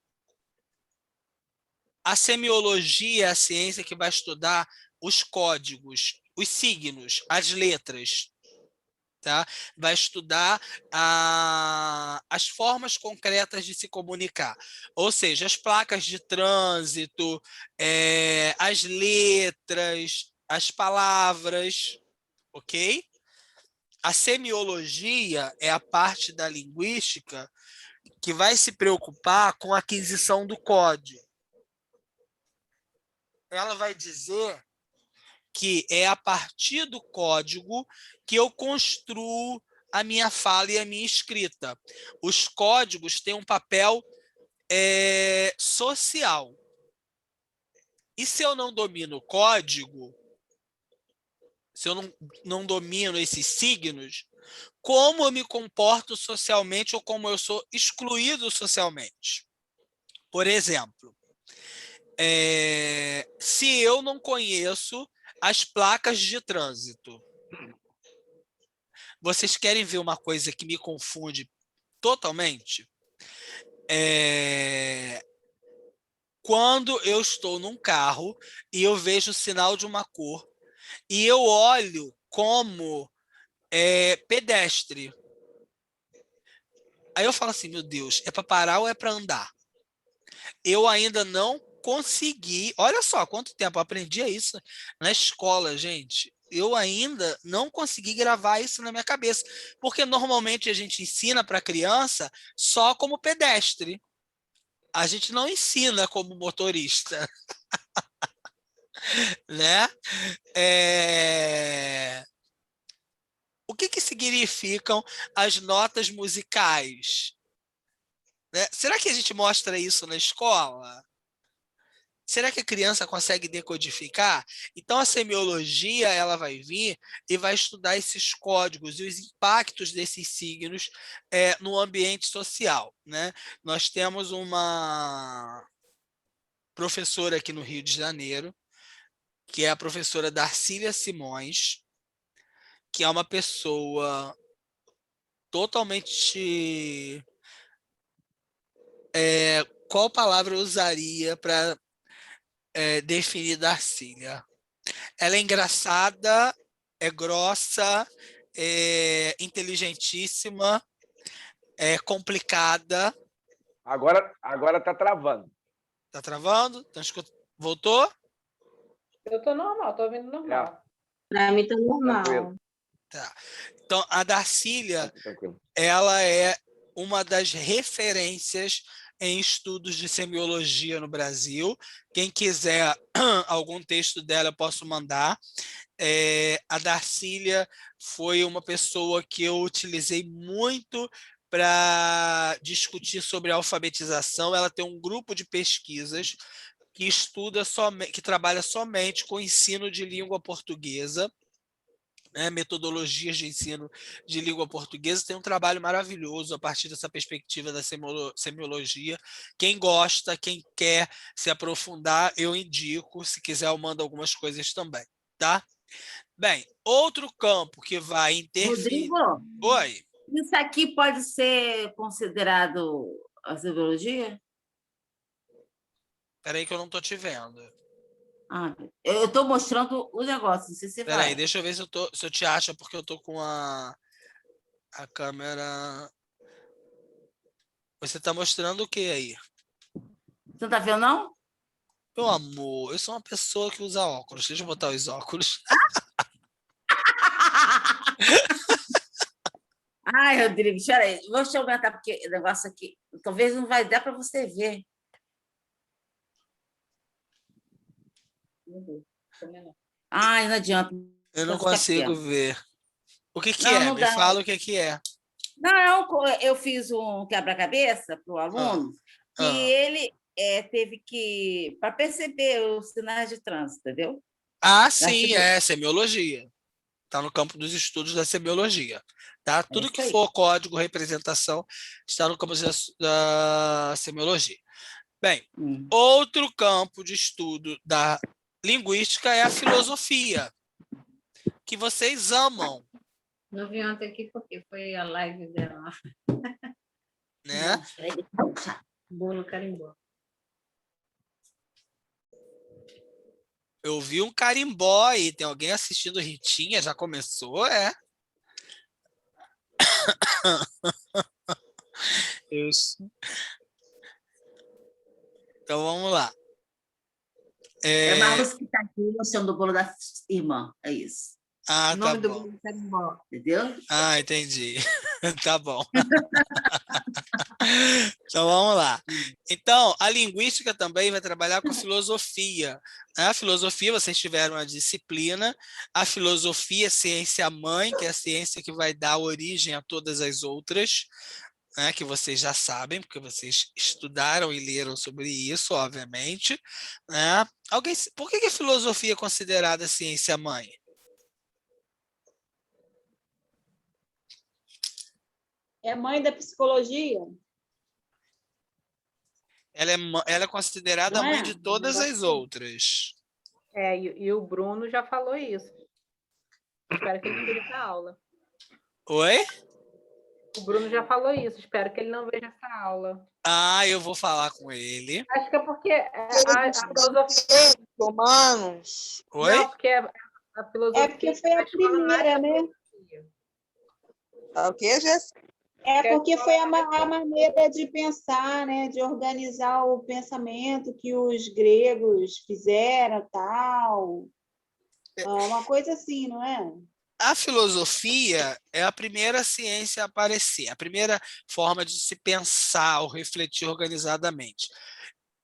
A semiologia é a ciência que vai estudar os códigos, os signos, as letras. Tá? Vai estudar as formas concretas de se comunicar. Ou seja, as placas de trânsito, as letras, as palavras, ok? A semiologia é a parte da linguística que vai se preocupar com a aquisição do código. Ela vai dizer que é a partir do código que eu construo a minha fala e a minha escrita. Os códigos têm um papel social. E se eu não domino o código, se eu não domino esses signos, como eu me comporto socialmente ou como eu sou excluído socialmente? Por exemplo, se eu não conheço as placas de trânsito, vocês querem ver uma coisa que me confunde totalmente? Quando eu estou num carro e eu vejo o sinal de uma cor e eu olho como pedestre. Aí eu falo assim, meu Deus, é para parar ou é para andar? Eu ainda não consegui. Olha só quanto tempo eu aprendi isso na escola, gente. Eu ainda não consegui gravar isso na minha cabeça, porque normalmente a gente ensina para a criança só como pedestre. A gente não ensina como motorista, né? O que significam as notas musicais? Né? Será que a gente mostra isso na escola? Será que a criança consegue decodificar? Então, a semiologia ela vai vir e vai estudar esses códigos e os impactos desses signos no ambiente social. Né? Nós temos uma professora aqui no Rio de Janeiro, que é a professora Darcília Simões, que é uma pessoa totalmente... qual palavra eu usaria para definir Darcília? Ela é engraçada, é grossa, é inteligentíssima, é complicada. Agora tá travando. Tá travando? Voltou? Eu tô normal, tô ouvindo normal. Para mim tá normal. Tranquilo. Tá. Então, a Darcília, Tranquilo. ela é uma das referências em estudos de semiologia no Brasil. Quem quiser algum texto dela, eu posso mandar. A Darcília foi uma pessoa que eu utilizei muito para discutir sobre alfabetização. Ela tem um grupo de pesquisas que que trabalha somente com ensino de língua portuguesa, né, metodologias de ensino de língua portuguesa. Tem um trabalho maravilhoso a partir dessa perspectiva da semiologia. Quem gosta, quem quer se aprofundar, eu indico. Se quiser, eu mando algumas coisas também, tá? Bem, outro campo que vai interferir... Rodrigo, Oi? isso aqui pode ser considerado a semiologia? Espera aí que eu não estou te vendo. Eu estou mostrando o negócio, não sei se você Espera aí, vai. deixa eu ver se eu te acho, porque eu estou com a câmera... Você está mostrando o que aí? Você não está vendo, não? Meu amor, eu sou uma pessoa que usa óculos. Deixa eu botar os óculos. Ai, Rodrigo, espera aí. Vou te aumentar, porque o negócio aqui talvez não vai dar para você ver. Ai, não adianta. Eu não Fica consigo pequeno. ver. O que Não, é? não Me dá. fala o que é. Não, eu fiz um quebra-cabeça para o aluno que ele teve que... para perceber os sinais de trânsito, entendeu? Sim, é semiologia. Está no campo dos estudos da semiologia. Tá? Tudo que for código, representação, está no campo da semiologia. Bem, outro campo de estudo da linguística é a filosofia, que vocês amam. Não vi ontem aqui porque foi a live dela. Né? Bolo carimbó. Eu vi um carimbó aí. Tem alguém assistindo Ritinha? Já começou? Isso. Então, vamos lá. Marlos que está aqui mostrando o bolo da irmã. É isso. O nome do bolo carimbó. Entendeu? Entendi. Tá bom. Então, vamos lá. Então, a linguística também vai trabalhar com a filosofia. A filosofia, vocês tiveram uma disciplina. A filosofia, ciência mãe, que é a ciência que vai dar origem a todas as outras, né, que vocês já sabem, porque vocês estudaram e leram sobre isso, obviamente. Né? Por que a filosofia é considerada ciência mãe? É mãe da psicologia. Ela é considerada a mãe de todas as outras. E o Bruno já falou isso. Espero que ele tire essa aula. Oi? O Bruno já falou isso. Espero que ele não veja essa aula. Eu vou falar com ele. Acho que é porque a filosofia... Romanos. Oi? Não, porque a filosofia... É porque foi a primeira, né? O que, Jéssica? É porque foi a maneira de pensar, né? De organizar o pensamento que os gregos fizeram, tal. Uma coisa assim, não é? A filosofia é a primeira ciência a aparecer, a primeira forma de se pensar ou refletir organizadamente.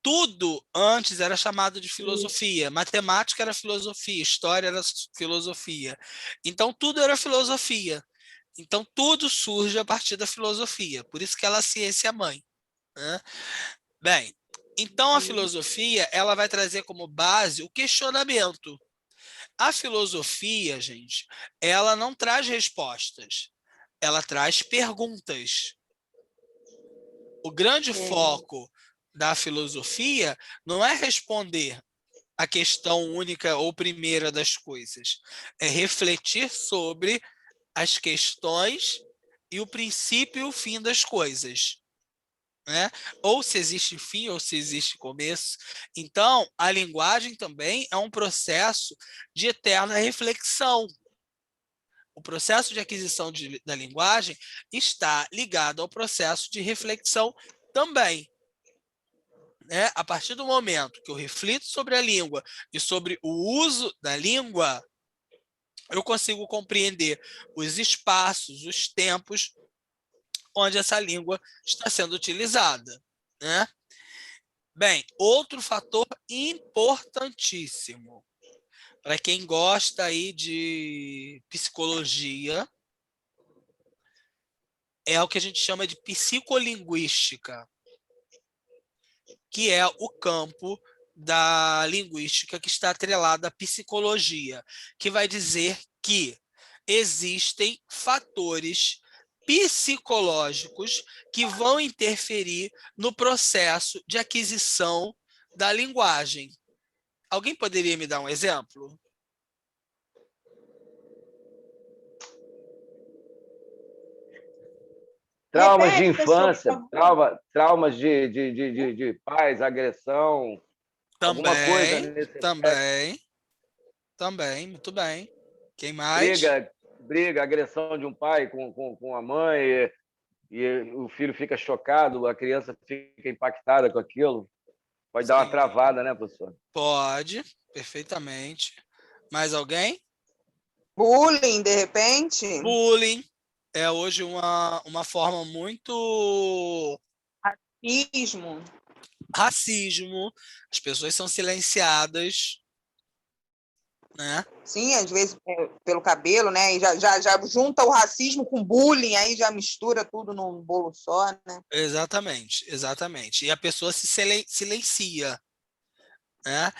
Tudo antes era chamado de filosofia. Matemática era filosofia, história era filosofia. Então, tudo era filosofia. Então, tudo surge a partir da filosofia. Por isso que ela é a ciência mãe. Né? Bem, então a filosofia ela vai trazer como base o questionamento. A filosofia, gente, ela não traz respostas. Ela traz perguntas. O grande foco da filosofia não é responder a questão única ou primeira das coisas. É refletir sobre as questões e o princípio e o fim das coisas. né? Ou se existe fim ou se existe começo. Então, a linguagem também é um processo de eterna reflexão. O processo de aquisição da linguagem está ligado ao processo de reflexão também. Né? A partir do momento que eu reflito sobre a língua e sobre o uso da língua, eu consigo compreender os espaços, os tempos onde essa língua está sendo utilizada. Né? Bem, outro fator importantíssimo para quem gosta aí de psicologia é o que a gente chama de psicolinguística, que é o campo da linguística que está atrelada à psicologia, que vai dizer que existem fatores psicológicos que vão interferir no processo de aquisição da linguagem. Alguém poderia me dar um exemplo? Traumas de Repete, professor, infância, por favor. traumas de pais, agressão, alguma coisa nesse aspecto. Também, muito bem. Quem mais? Briga, agressão de um pai com a mãe, e o filho fica chocado, a criança fica impactada com aquilo. Pode dar uma travada, né, professor? Pode, perfeitamente. Mais alguém? Bullying, de repente? Bullying é hoje uma forma muito... Racismo. As pessoas são silenciadas, né? Sim, às vezes pelo cabelo, né? E já junta o racismo com bullying, aí já mistura tudo num bolo só, né? Exatamente, exatamente. E a pessoa se silencia, né?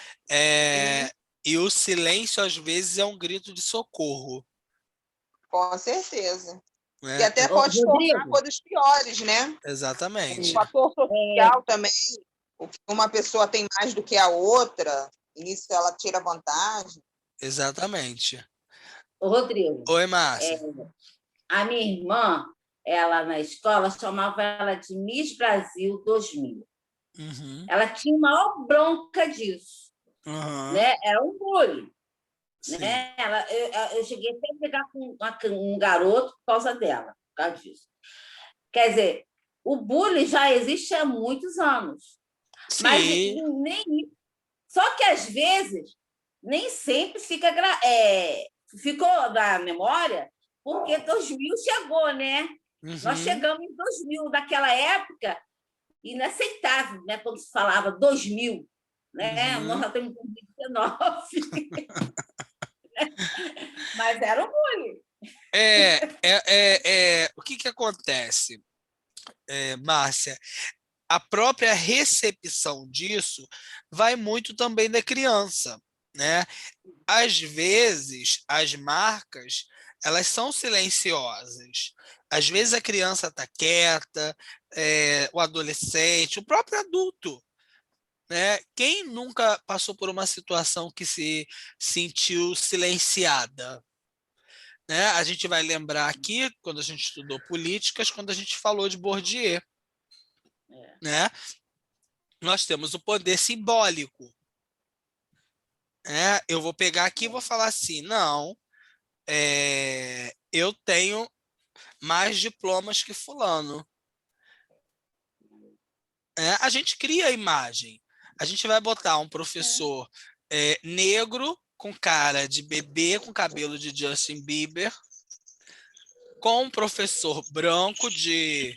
E o silêncio, às vezes, é um grito de socorro. Com certeza. Né? E até pode tornar coisas piores, né? Exatamente. O fator social também, o que uma pessoa tem mais do que a outra, e isso ela tira vantagem. Exatamente. Rodrigo. Oi, Márcia. A minha irmã, ela na escola, chamava ela de Miss Brasil 2000. Uhum. Ela tinha maior bronca disso. Né? Era um bullying. Né? Eu cheguei até a pegar com um garoto por causa dela, por causa disso. Quer dizer, o bullying já existe há muitos anos. Sim. Mas só que, às vezes, nem sempre ficou na memória, porque 2000 chegou, né? Uhum. Nós chegamos em 2000, naquela época, inaceitável, né? Quando se falava 2000, né? Nós já estamos em 2019. Mas era um bullying. O que acontece, Márcia? A própria recepção disso vai muito também da criança, né? Às vezes, as marcas, elas são silenciosas. Às vezes a criança está quieta, o adolescente, o próprio adulto. Né? Quem nunca passou por uma situação que se sentiu silenciada? Né? A gente vai lembrar aqui, quando a gente estudou políticas, quando a gente falou de Bourdieu. Né? Nós temos o poder simbólico. Eu vou pegar aqui e vou falar assim, não, eu tenho mais diplomas que fulano. A gente cria a imagem. A gente vai botar um professor negro com cara de bebê, com cabelo de Justin Bieber, com um professor branco de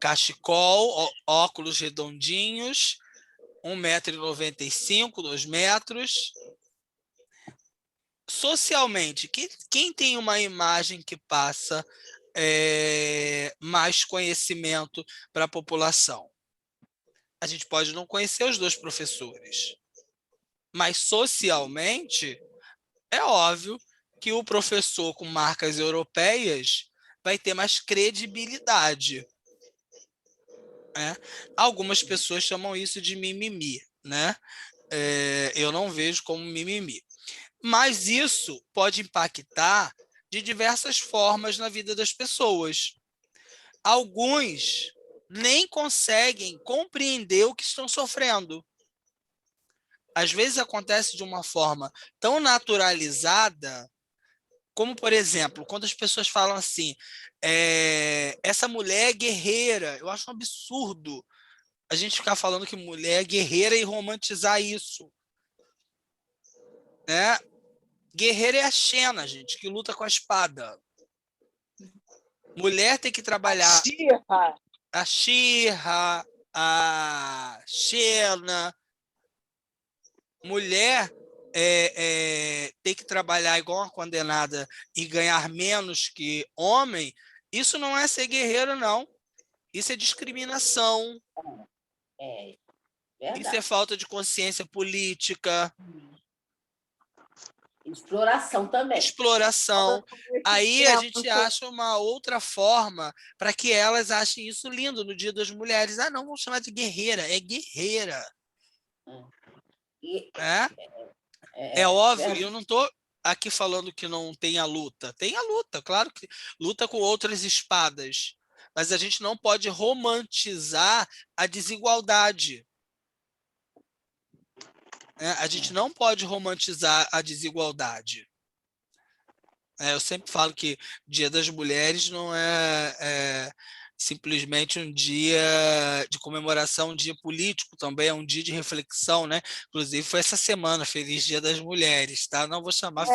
cachecol, óculos redondinhos, 1,95 m, 2 metros. Socialmente, quem tem uma imagem que passa mais conhecimento para a população? A gente pode não conhecer os dois professores, mas socialmente é óbvio que o professor com marcas europeias vai ter mais credibilidade. Algumas pessoas chamam isso de mimimi, né? Eu não vejo como mimimi. Mas isso pode impactar de diversas formas na vida das pessoas. Alguns nem conseguem compreender o que estão sofrendo. Às vezes acontece de uma forma tão naturalizada, como, por exemplo, quando as pessoas falam assim, essa mulher é guerreira. Eu acho um absurdo a gente ficar falando que mulher é guerreira e romantizar isso. Né? Guerreira é a Xena, gente, que luta com a espada. Mulher tem que trabalhar a She-Ra, a Xena. Mulher tem que trabalhar igual uma condenada e ganhar menos que homem. Isso não é ser guerreiro, não. Isso é discriminação. Isso é falta de consciência política. Exploração também. Exploração. Aí a gente acha uma outra forma para que elas achem isso lindo no Dia das Mulheres. Ah, não, vamos chamar de guerreira. É guerreira. É óbvio, eu não estou aqui falando que não tem a luta. Tem a luta, claro que luta com outras espadas. Mas a gente não pode romantizar a desigualdade. A gente não pode romantizar a desigualdade. Eu sempre falo que Dia das Mulheres não é simplesmente um dia de comemoração, um dia político também, é um dia de reflexão, né? Inclusive foi essa semana, Feliz Dia das Mulheres, tá? Não vou chamar,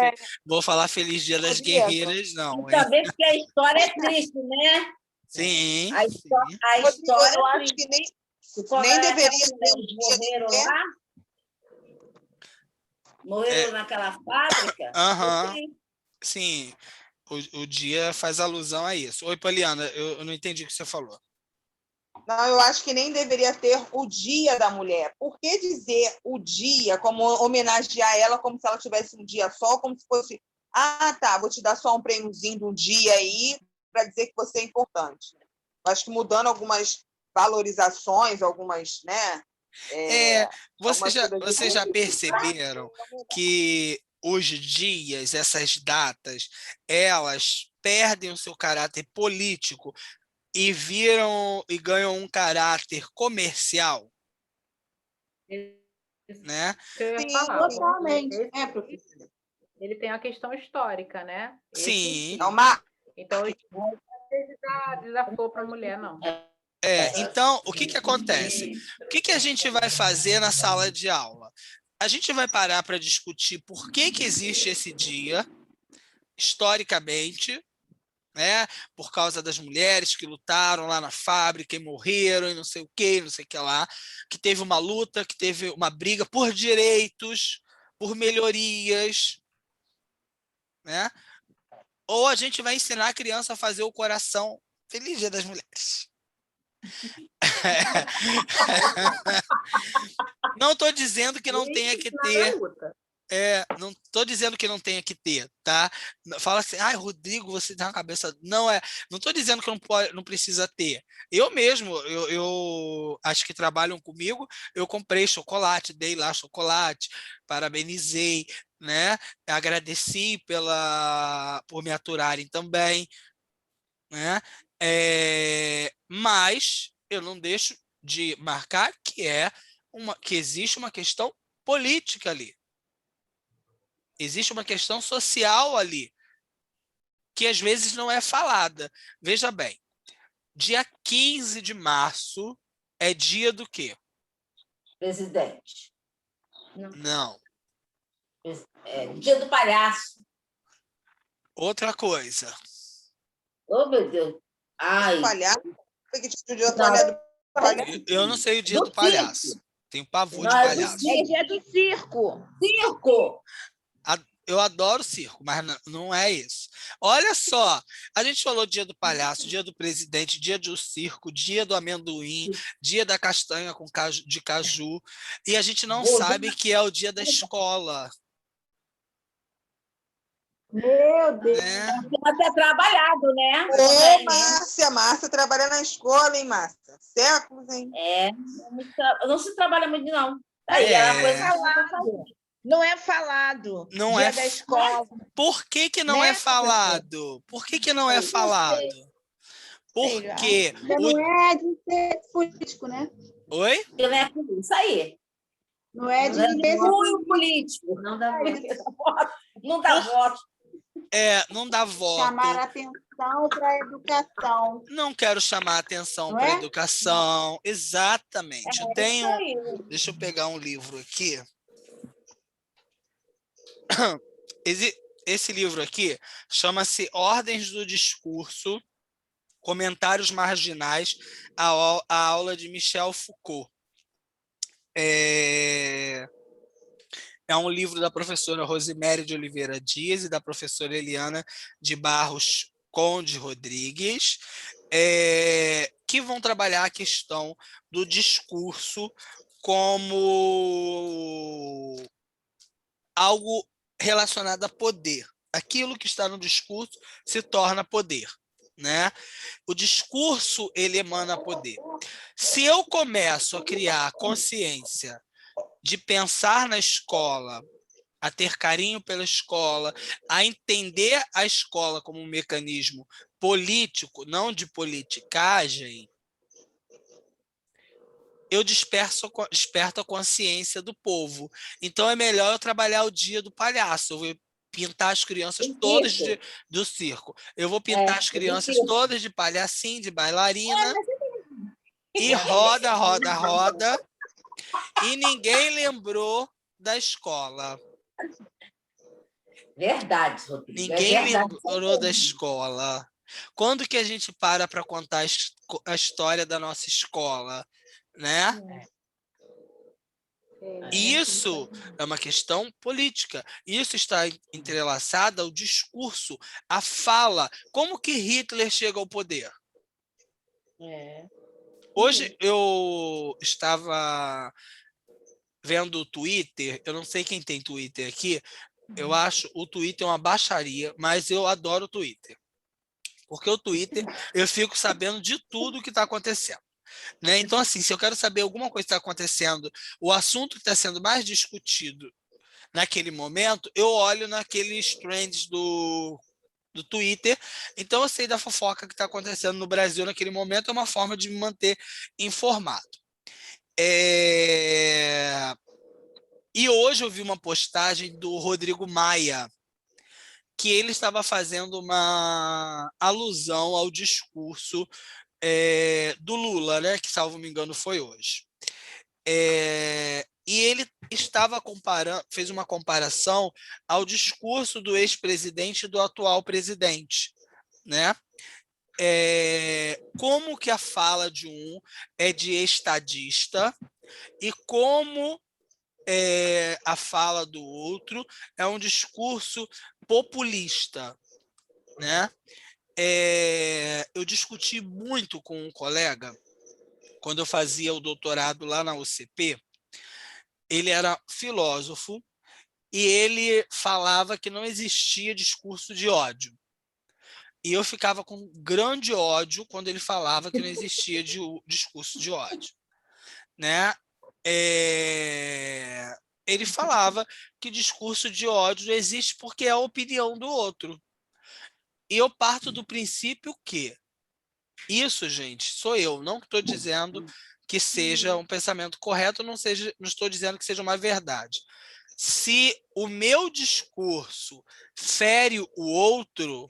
vou falar Feliz Dia das Guerreiras, não. E também porque a história é triste, né? Sim. A história eu acho que nem deveria ter morreram lá. Morreram naquela fábrica? Sim, o dia faz alusão a isso. Oi, Poliana, eu não entendi o que você falou. Não, eu acho que nem deveria ter o Dia da Mulher. Por que dizer o dia, como homenagear ela como se ela tivesse um dia só, como se fosse, tá, vou te dar só um prêmiozinho de um dia aí para dizer que você é importante. Eu acho que mudando algumas valorizações, algumas, né? Vocês já perceberam que os dias, essas datas, elas perdem o seu caráter político e ganham um caráter comercial? Né? Totalmente. Professor. Ele tem a questão histórica, né? Sim. Então, desafio para a mulher, não. Então, o que acontece? O que a gente vai fazer na sala de aula? A gente vai parar para discutir por que existe esse dia, historicamente, né? Por causa das mulheres que lutaram lá na fábrica e morreram e não sei o que lá, que teve uma luta, que teve uma briga por direitos, por melhorias, né? Ou a gente vai ensinar a criança a fazer o coração. Feliz Dia das Mulheres. Não estou dizendo que não tenha que ter. Não estou dizendo que não tenha que ter, tá? Fala assim, Rodrigo, você tem uma cabeça. Não estou dizendo que não precisa ter. Eu mesmo, eu acho que trabalham comigo, eu comprei chocolate, dei lá chocolate, parabenizei, né? Agradeci por me aturarem também, né? Mas eu não deixo de marcar que existe uma questão política ali. Existe uma questão social ali, que às vezes não é falada. Veja bem, dia 15 de março é dia do quê? Presidente. Não. Dia do palhaço. Outra coisa. Oh, meu Deus. Palhaço? Eu não sei o dia do palhaço. Tenho pavor de palhaço. É dia do circo. Circo! Eu adoro circo, mas não é isso. Olha só, a gente falou dia do palhaço, dia do presidente, dia do circo, dia do amendoim, dia da castanha de caju, e a gente não sabe que é o dia da escola. Meu Deus! Você é trabalhado, né? Márcia trabalha na escola, hein, Márcia? Séculos, hein? Não se trabalha muito, não. Aí é uma coisa. Não é falado. Não dia é da escola. Por que não é falado? Por que não é falado? Porque Ainda não é de interesse político, né? Oi? Não é isso aí. Não é de Não é interesse cunho político. Não dá Não dá voto. Não dá voto. chamar a atenção para a educação. Não quero chamar atenção Não para a é? educação. Exatamente. Eu É tenho. isso aí. Deixa eu pegar um livro aqui. Esse livro aqui chama-se Ordens do Discurso, Comentários Marginais, a aula de Michel Foucault. É um livro da professora Rosemary de Oliveira Dias e da professora Eliana de Barros Conde Rodrigues, que vão trabalhar a questão do discurso como algo relacionado a poder. Aquilo que está no discurso se torna poder, né? O discurso, ele emana poder. Se eu começo a criar consciência de pensar na escola, a ter carinho pela escola, a entender a escola como um mecanismo político, não de politicagem, eu desperto a consciência do povo. Então, é melhor eu trabalhar o dia do palhaço. Eu vou pintar as crianças todas do circo. Eu vou pintar as crianças todas de palhacinho, de bailarina. E roda, roda, roda. E ninguém lembrou da escola. Verdade, Rodrigo. Ninguém lembrou da escola. Quando que a gente para contar a história da nossa escola, né? Isso é uma questão política. Isso está entrelaçado ao discurso, à fala. Como que Hitler chega ao poder? Hoje eu estava vendo o Twitter, eu não sei quem tem Twitter aqui, eu acho o Twitter uma baixaria, mas eu adoro o Twitter. Porque o Twitter, eu fico sabendo de tudo que está acontecendo. Né? Então, assim, se eu quero saber alguma coisa que está acontecendo, o assunto que está sendo mais discutido naquele momento, eu olho naqueles trends do Twitter, então eu sei da fofoca que está acontecendo no Brasil naquele momento, é uma forma de me manter informado. E hoje eu vi uma postagem do Rodrigo Maia, que ele estava fazendo uma alusão ao discurso do Lula, né, que, salvo me engano, foi hoje. E ele estava fez uma comparação ao discurso do ex-presidente e do atual presidente, né? Como que a fala de um é de estadista e como a fala do outro é um discurso populista, né? Eu discuti muito com um colega quando eu fazia o doutorado lá na UCP. Ele era filósofo e ele falava que não existia discurso de ódio. E eu ficava com grande ódio quando ele falava que não existia discurso de ódio, né? Ele falava que discurso de ódio existe porque é a opinião do outro. E eu parto do princípio que isso, gente, sou eu. Não estou dizendo que seja um pensamento correto, não estou dizendo que seja uma verdade. Se o meu discurso fere o outro,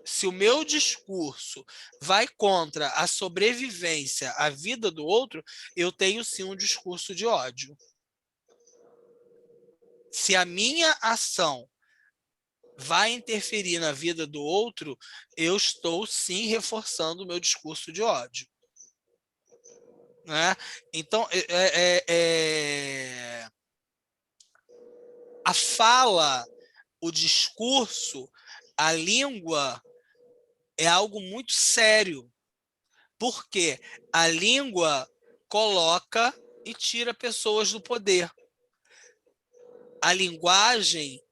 se o meu discurso vai contra a sobrevivência, a vida do outro, eu tenho sim um discurso de ódio. Se a minha ação vai interferir na vida do outro, eu estou sim reforçando o meu discurso de ódio. Né? Então, a fala, o discurso, a língua é algo muito sério, porque a língua coloca e tira pessoas do poder. A linguagem,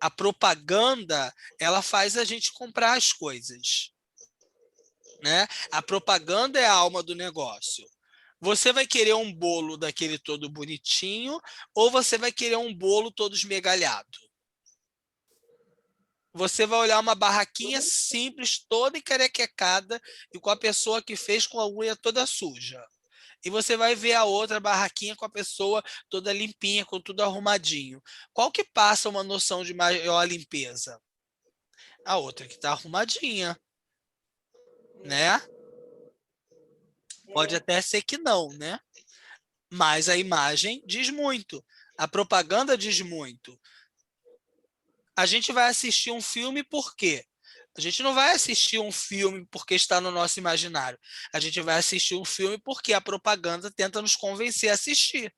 a propaganda, ela faz a gente comprar as coisas, né? A propaganda é a alma do negócio. Você vai querer um bolo daquele todo bonitinho ou você vai querer um bolo todo esmegalhado? você vai olhar uma barraquinha simples, toda encarequecada, e com a pessoa que fez com a unha toda suja. E você vai ver a outra barraquinha com a pessoa toda limpinha, com tudo arrumadinho. Qual que passa uma noção de maior limpeza? A outra que está arrumadinha, né? Pode até ser que não, né? Mas a imagem diz muito. A propaganda diz muito. A gente vai assistir um filme por quê? A gente não vai assistir um filme porque está no nosso imaginário. A gente vai assistir um filme porque a propaganda tenta nos convencer a assistir.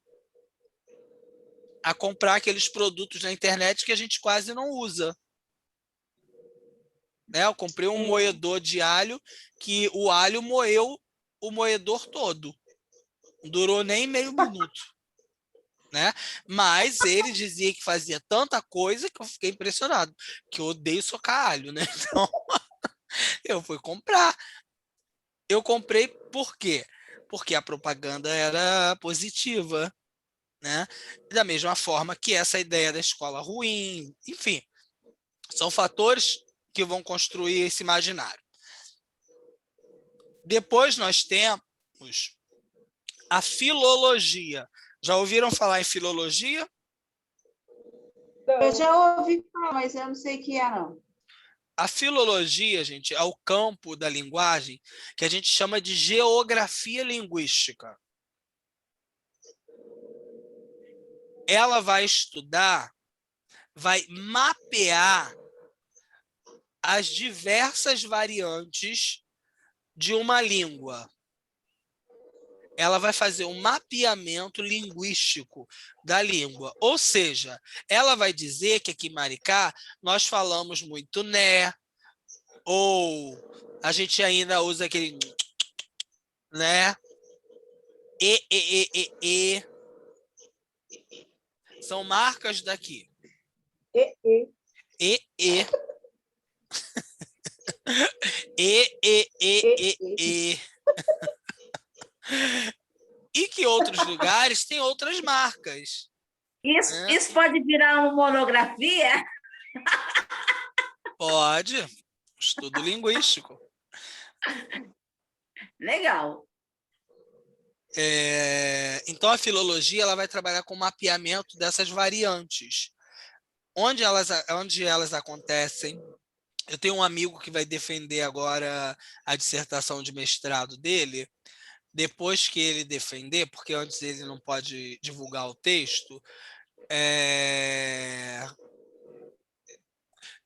A comprar aqueles produtos na internet que a gente quase não usa. Né? Eu comprei um moedor de alho que o alho moeu o moedor todo. Não durou nem meio minuto. Né? Mas ele dizia que fazia tanta coisa que eu fiquei impressionado, que eu odeio socar alho, né? Então, eu fui comprar. Eu comprei por quê? Porque a propaganda era positiva, né? Da mesma forma que essa ideia da escola ruim, enfim, são fatores que vão construir esse imaginário. Depois nós temos a filologia. Já ouviram falar em filologia? Eu já ouvi falar, mas eu não sei o que é, não. A filologia, gente, é o campo da linguagem que a gente chama de geografia linguística. Ela vai estudar, vai mapear as diversas variantes de uma língua. Ela vai fazer um mapeamento linguístico da língua. Ou seja, ela vai dizer que aqui em Maricá nós falamos muito né, ou a gente ainda usa aquele né, e. São marcas daqui. E. E. E que outros lugares têm outras marcas. Isso pode virar uma monografia? Pode. Estudo linguístico. Legal. Então, a filologia ela vai trabalhar com o mapeamento dessas variantes. Onde elas acontecem. Eu tenho um amigo que vai defender agora a dissertação de mestrado dele. Depois que ele defender, porque antes ele não pode divulgar o texto,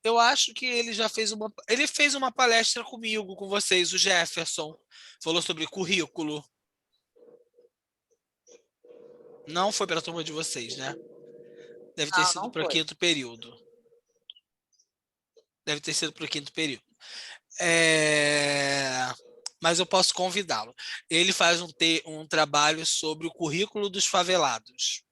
eu acho que ele já fez uma palestra comigo, com vocês, o Jefferson, falou sobre currículo. Não foi para a turma de vocês, né? Deve ter sido para o quinto período. Deve ter sido para o quinto período. Mas eu posso convidá-lo. Ele faz um trabalho sobre o currículo dos favelados.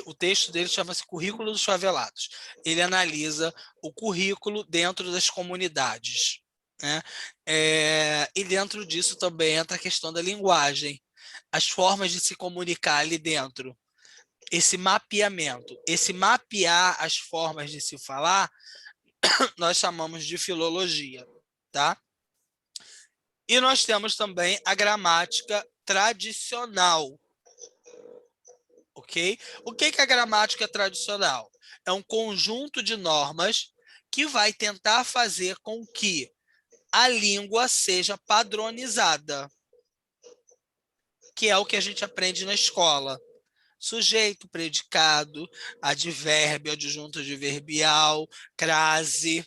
O texto dele chama-se Currículo dos Favelados. Ele analisa o currículo dentro das comunidades. Né? E dentro disso também entra a questão da linguagem, as formas de se comunicar ali dentro. Esse mapeamento, esse mapear as formas de se falar, nós chamamos de filologia. Tá? E nós temos também a gramática tradicional. Ok? O que é a gramática tradicional? É um conjunto de normas que vai tentar fazer com que a língua seja padronizada, que é o que a gente aprende na escola. Sujeito, predicado, advérbio, adjunto adverbial, crase.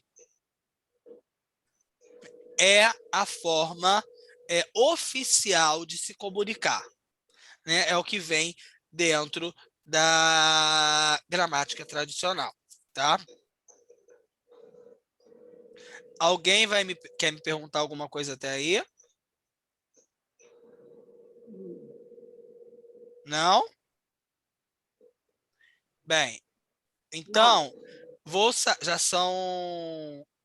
É a forma oficial de se comunicar. Né? É o que vem dentro da gramática tradicional. Tá? Alguém quer me perguntar alguma coisa até aí? Não? Bem, então, já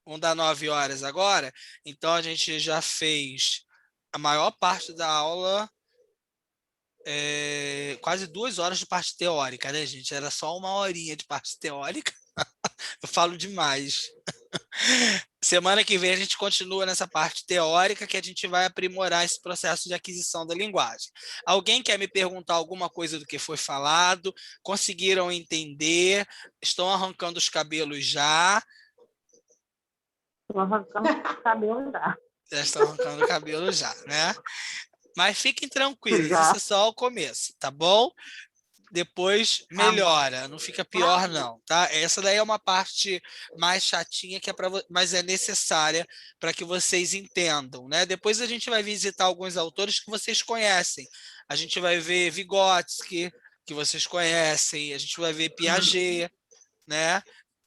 vão dar 9 horas agora, então a gente já fez a maior parte da aula, quase 2 horas de parte teórica, né, gente? Era só 1 horinha de parte teórica. Eu falo demais. Semana que vem a gente continua nessa parte teórica que a gente vai aprimorar esse processo de aquisição da linguagem. Alguém quer me perguntar alguma coisa do que foi falado? Conseguiram entender? Estão arrancando os cabelos já? Estou arrancando o cabelo já. Já estão arrancando o cabelo já, né? Mas fiquem tranquilos, Já. isso é só o começo, tá bom? Depois melhora, não fica pior não, tá? Essa daí é uma parte mais chatinha, que é mas é necessária para que vocês entendam, né? Depois a gente vai visitar alguns autores que vocês conhecem. A gente vai ver Vygotsky, que vocês conhecem, a gente vai ver Piaget, né?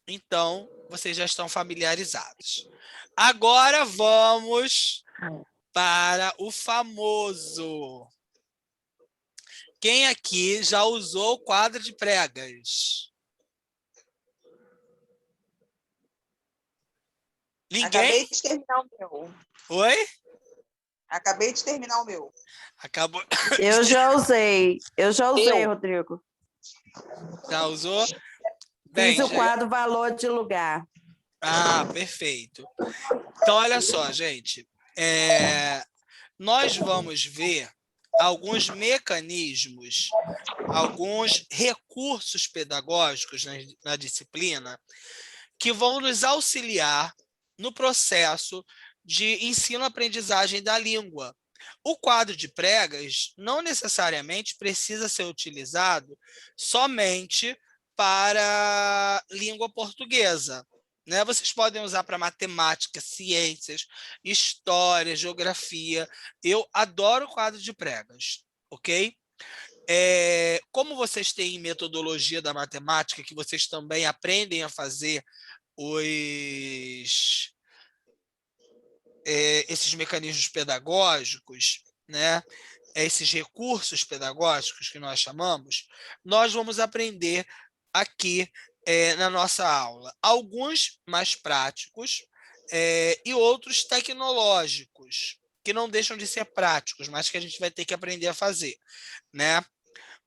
Então, vocês já estão familiarizados. Agora vamos para o famoso. Quem aqui já usou o quadro de pregas? Ninguém? Acabei de terminar o meu. Oi? Acabei de terminar o meu. Acabou. Eu já usei, Rodrigo. Já usou? Fiz Bem, o quadro valor de lugar. Ah, perfeito. Então, olha só, gente. Nós vamos ver alguns mecanismos, alguns recursos pedagógicos na disciplina que vão nos auxiliar no processo de ensino-aprendizagem da língua. O quadro de pregas não necessariamente precisa ser utilizado somente para língua portuguesa, né? Vocês podem usar para matemática, ciências, história, geografia. Eu adoro quadro de pregas, ok? Como vocês têm metodologia da matemática, que vocês também aprendem a fazer esses mecanismos pedagógicos, né? Esses recursos pedagógicos que nós chamamos, nós vamos aprender aqui na nossa aula. Alguns mais práticos e outros tecnológicos, que não deixam de ser práticos, mas que a gente vai ter que aprender a fazer, né?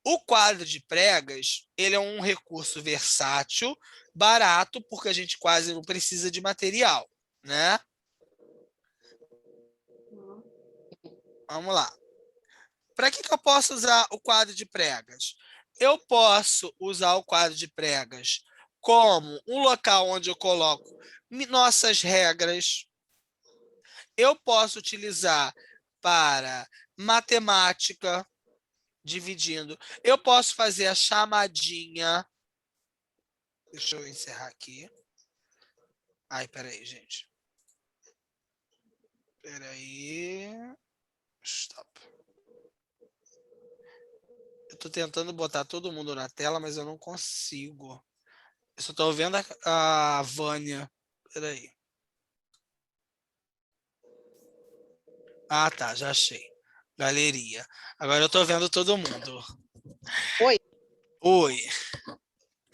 O quadro de pregas, ele é um recurso versátil, barato, porque a gente quase não precisa de material, né? Vamos lá. Para que eu posso usar o quadro de pregas? Eu posso usar o quadro de pregas como um local onde eu coloco nossas regras. Eu posso utilizar para matemática, dividindo. Eu posso fazer a chamadinha. Deixa eu encerrar aqui. Ai, peraí, gente. Peraí. Stop. Eu estou tentando botar todo mundo na tela, mas eu não consigo. Eu só estou vendo a Vânia. Peraí. Ah, tá, já achei. Galeria. Agora eu estou vendo todo mundo. Oi. Oi.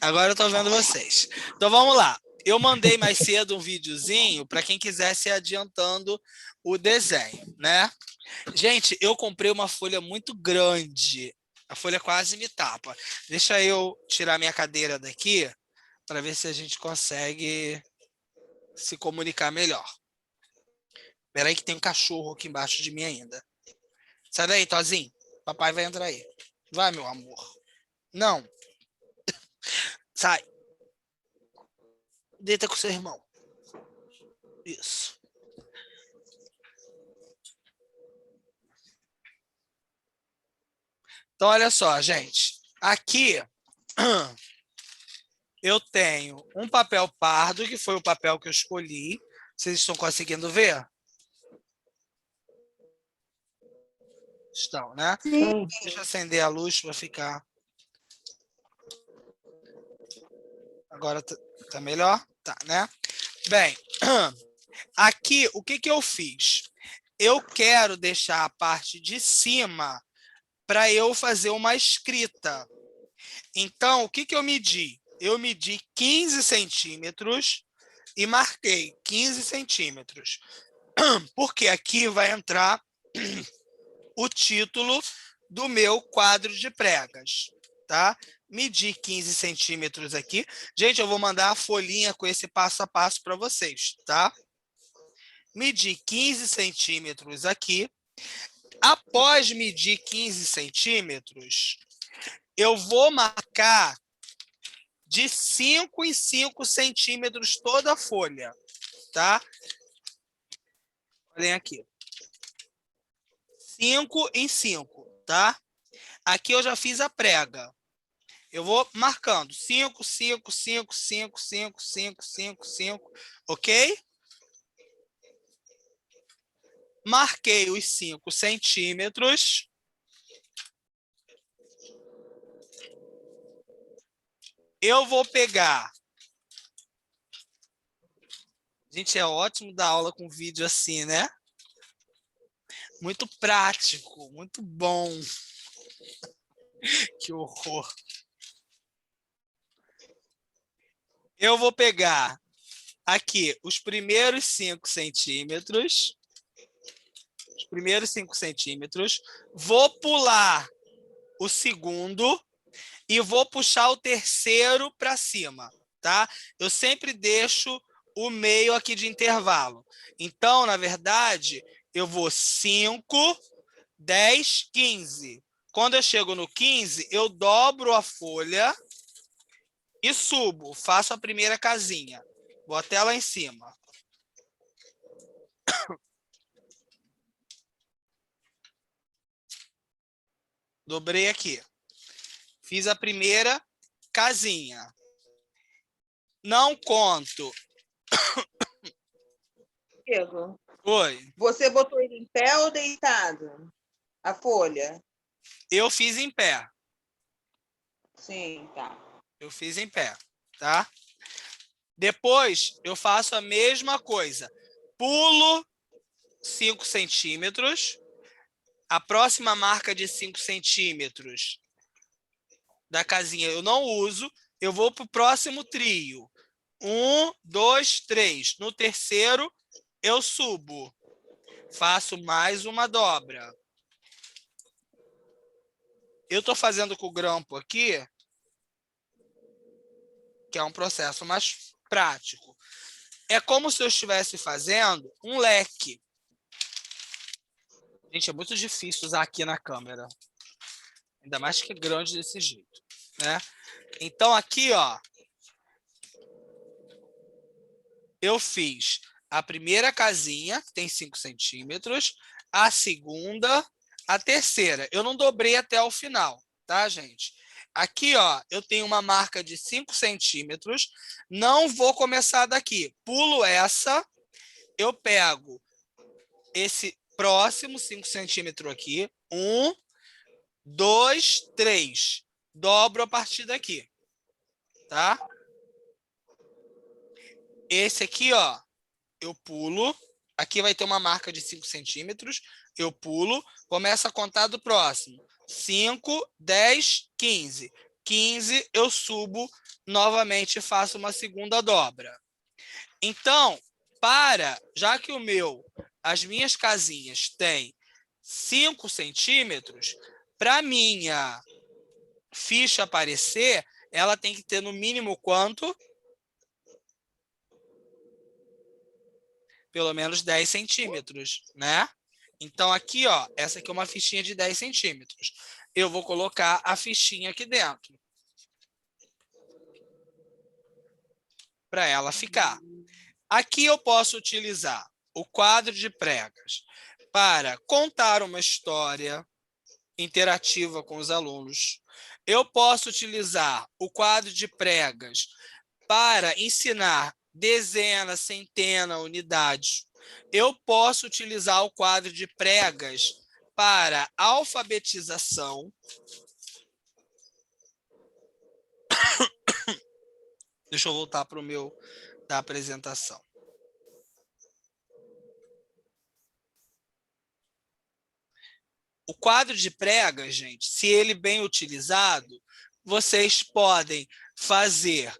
Agora eu estou vendo vocês. Então vamos lá. Eu mandei mais cedo um videozinho para quem quisesse ir adiantando o desenho, né? Gente, eu comprei uma folha muito grande. A folha quase me tapa. Deixa eu tirar minha cadeira daqui para ver se a gente consegue se comunicar melhor. Espera aí que tem um cachorro aqui embaixo de mim ainda. Sai daí, Tozinho. Papai vai entrar aí. Vai, meu amor. Não. Sai. Deita com seu irmão. Isso. Então, olha só, gente. Aqui eu tenho um papel pardo, que foi o papel que eu escolhi. Vocês estão conseguindo ver? Estão, né? Sim. Deixa eu acender a luz para ficar... Agora tá melhor? Tá, né? Bem, aqui, o que eu fiz? Eu quero deixar a parte de cima para eu fazer uma escrita. Então, o que eu medi? Eu medi 15 centímetros e marquei 15 centímetros. Porque aqui vai entrar o título do meu quadro de pregas, tá? Medi 15 centímetros aqui. Gente, eu vou mandar a folhinha com esse passo a passo para vocês, tá? Medi 15 centímetros aqui. Após medir 15 centímetros, eu vou marcar de 5 em 5 centímetros toda a folha, tá? Olhem aqui. 5 em 5, tá? Aqui eu já fiz a prega. Eu vou marcando 5, 5, 5, 5, 5, 5, 5, 5, ok? Marquei os 5 centímetros. Eu vou pegar... Gente, é ótimo dar aula com vídeo assim, né? Muito prático, muito bom. Que horror. Eu vou pegar aqui os primeiros 5 centímetros. Os primeiros 5 centímetros. Vou pular o segundo e vou puxar o terceiro para cima, tá? Eu sempre deixo o meio aqui de intervalo. Então, na verdade, eu vou 5, 10, 15. Quando eu chego no 15, eu dobro a folha e subo, faço a primeira casinha. Vou até lá em cima. Dobrei aqui. Fiz a primeira casinha. Não conto. Diego, Oi. você botou ele em pé ou deitado? A folha? Eu fiz em pé. Sim, tá. Eu fiz em pé, tá? Depois, eu faço a mesma coisa. Pulo 5 centímetros. A próxima marca de 5 centímetros da casinha eu não uso. Eu vou para o próximo trio. 1, 2, 3. No terceiro, eu subo. Faço mais uma dobra. Eu estou fazendo com o grampo aqui, que é um processo mais prático. É como se eu estivesse fazendo um leque. Gente, é muito difícil usar aqui na câmera. Ainda mais que é grande desse jeito, né? Então, aqui, ó, eu fiz a primeira casinha, que tem 5 centímetros, a segunda, a terceira. Eu não dobrei até o final, tá, gente? Aqui, ó, eu tenho uma marca de 5 centímetros. Não vou começar daqui. Pulo essa, eu pego esse próximo 5 centímetros aqui. 1, 2, 3. Dobro a partir daqui, tá? Esse aqui, ó, eu pulo. Aqui vai ter uma marca de 5 centímetros. Eu pulo, começo a contar do próximo. 5, 10, 15. 15, eu subo novamente e faço uma segunda dobra. Então, já que as minhas casinhas têm 5 centímetros, para minha ficha aparecer, ela tem que ter no mínimo quanto? Pelo menos 10 centímetros, né? Então, aqui, ó, essa aqui é uma fichinha de 10 centímetros. Eu vou colocar a fichinha aqui dentro. Para ela ficar. Aqui eu posso utilizar o quadro de pregas para contar uma história interativa com os alunos. Eu posso utilizar o quadro de pregas para ensinar dezenas, centenas, unidades. Eu posso utilizar o quadro de pregas para alfabetização. Deixa eu voltar para o meu da apresentação. O quadro de pregas, gente, se ele bem utilizado, vocês podem fazer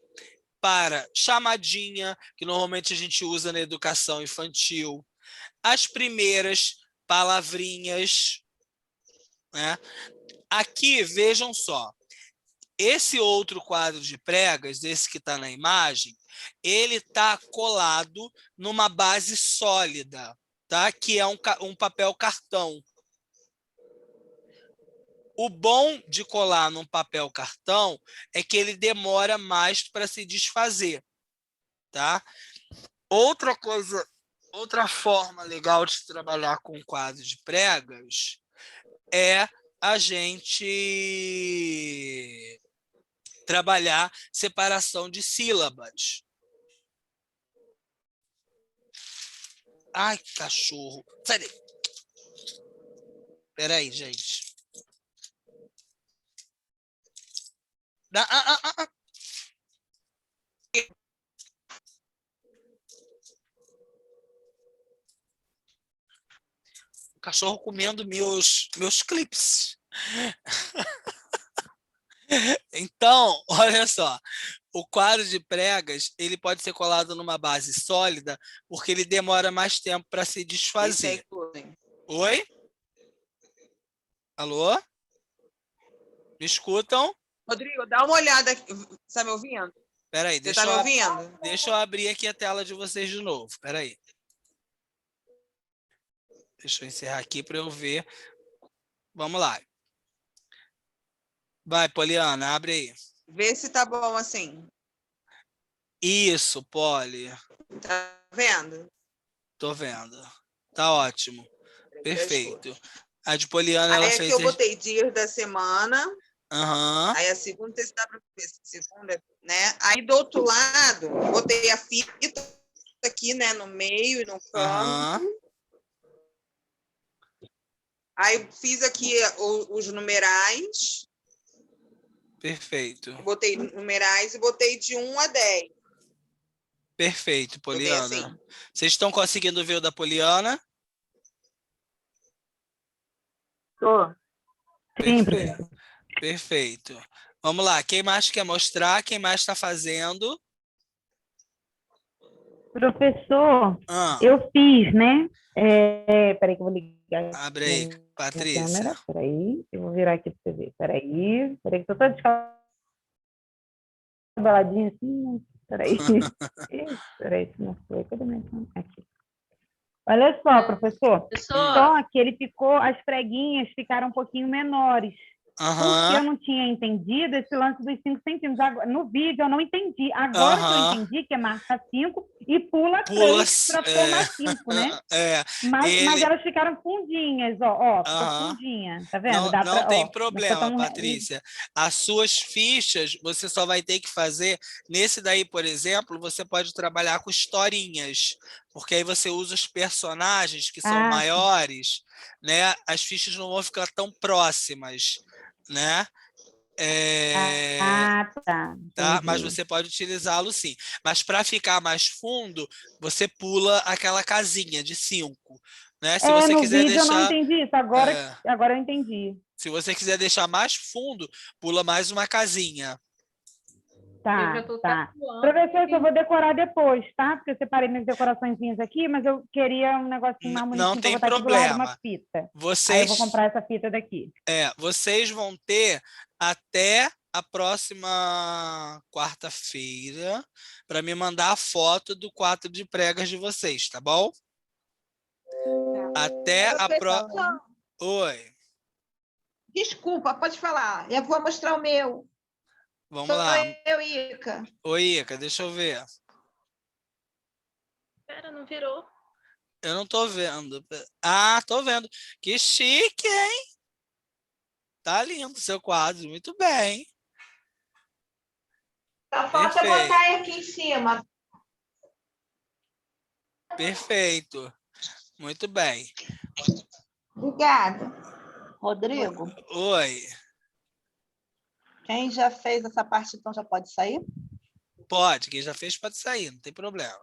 para chamadinha, que normalmente a gente usa na educação infantil, as primeiras palavrinhas, né? Aqui, vejam só, Esse outro quadro de pregas, esse que está na imagem, ele está colado numa base sólida, tá? Que é um papel cartão. O bom de colar num papel cartão é que ele demora mais para se desfazer, tá? Outra coisa, outra forma legal de trabalhar com quadro de pregas é a gente trabalhar separação de sílabas. Ai, cachorro. Sai daí. Espera aí, gente. O cachorro comendo meus clipes. Então, olha só. O quadro de pregas, ele pode ser colado numa base sólida, porque ele demora mais tempo para se desfazer. Oi? Alô? Me escutam? Rodrigo, dá uma olhada aqui. Está me ouvindo? Espera aí, Você está me ouvindo? Deixa eu abrir aqui a tela de vocês de novo. Espera aí. Deixa eu encerrar aqui para eu ver. Vamos lá. Vai, Poliana, abre aí. Vê se tá bom assim. Isso, Poli. Tá vendo? Tô vendo. Tá ótimo. Perfeito. A de Poliana, ela aí fez... Aí aqui eu botei dias da semana. Uhum. Aí a segunda, se dá para ver. Segunda, né? Aí do outro lado, botei a fita aqui, né? No meio e no canto. Uhum. Aí fiz aqui os numerais. Perfeito. Botei numerais e botei de 1 a 10. Perfeito, Poliana. Assim. Vocês estão conseguindo ver o da Poliana? Tô. Perfeito. Perfeito. Vamos lá. Quem mais quer mostrar? Quem mais está fazendo? Professor, eu fiz, né? Peraí que eu vou ligar. Abre aí, Patrícia. Câmera. Peraí, eu vou virar aqui para você ver. Peraí que eu tô toda descabeladinha assim. Peraí. Peraí, se não foi. Cadê minha câmera? Aqui. Olha só, professor. Só que ele ficou, as preguinhas ficaram um pouquinho menores. Porque eu não tinha entendido esse lance dos 5 centímetros. No vídeo eu não entendi. Agora que eu entendi que é marca 5 e pula 3 para formar 5, né? Mas elas ficaram fundinhas, ó. Ficou fundinha, tá vendo? Não tem problema, Patrícia. As suas fichas, você só vai ter que fazer... Nesse daí, por exemplo, você pode trabalhar com historinhas. Porque aí você usa os personagens que são maiores, né? As fichas não vão ficar tão próximas, né? Tá? Mas você pode utilizá-lo sim. Mas para ficar mais fundo, você pula aquela casinha de 5. Né? Se você no quiser vídeo deixar... eu não entendi isso, agora eu entendi. Se você quiser deixar mais fundo, pula mais uma casinha. Tá. Professor, eu vou decorar depois, tá? Porque eu separei minhas decoraçõezinhas aqui, mas eu queria um negocinho mais bonitinho. Não tem pra botar problema. aqui do lado uma fita. Aí eu vou comprar essa fita daqui. Vocês vão ter até a próxima quarta-feira para me mandar a foto do quadro de pregas de vocês, tá bom? Até a próxima. Oi. Desculpa, pode falar. Eu vou mostrar o meu. Vamos lá. Eu, Ica. Oi, Ica, deixa eu ver. Espera, não virou. Eu não tô vendo. Ah, tô vendo. Que chique, hein? Tá lindo o seu quadro, muito bem. Só falta botar aqui em cima. Perfeito. Muito bem. Obrigada. Rodrigo? Oi. Quem já fez essa parte, então, já pode sair? Pode. Quem já fez pode sair, não tem problema.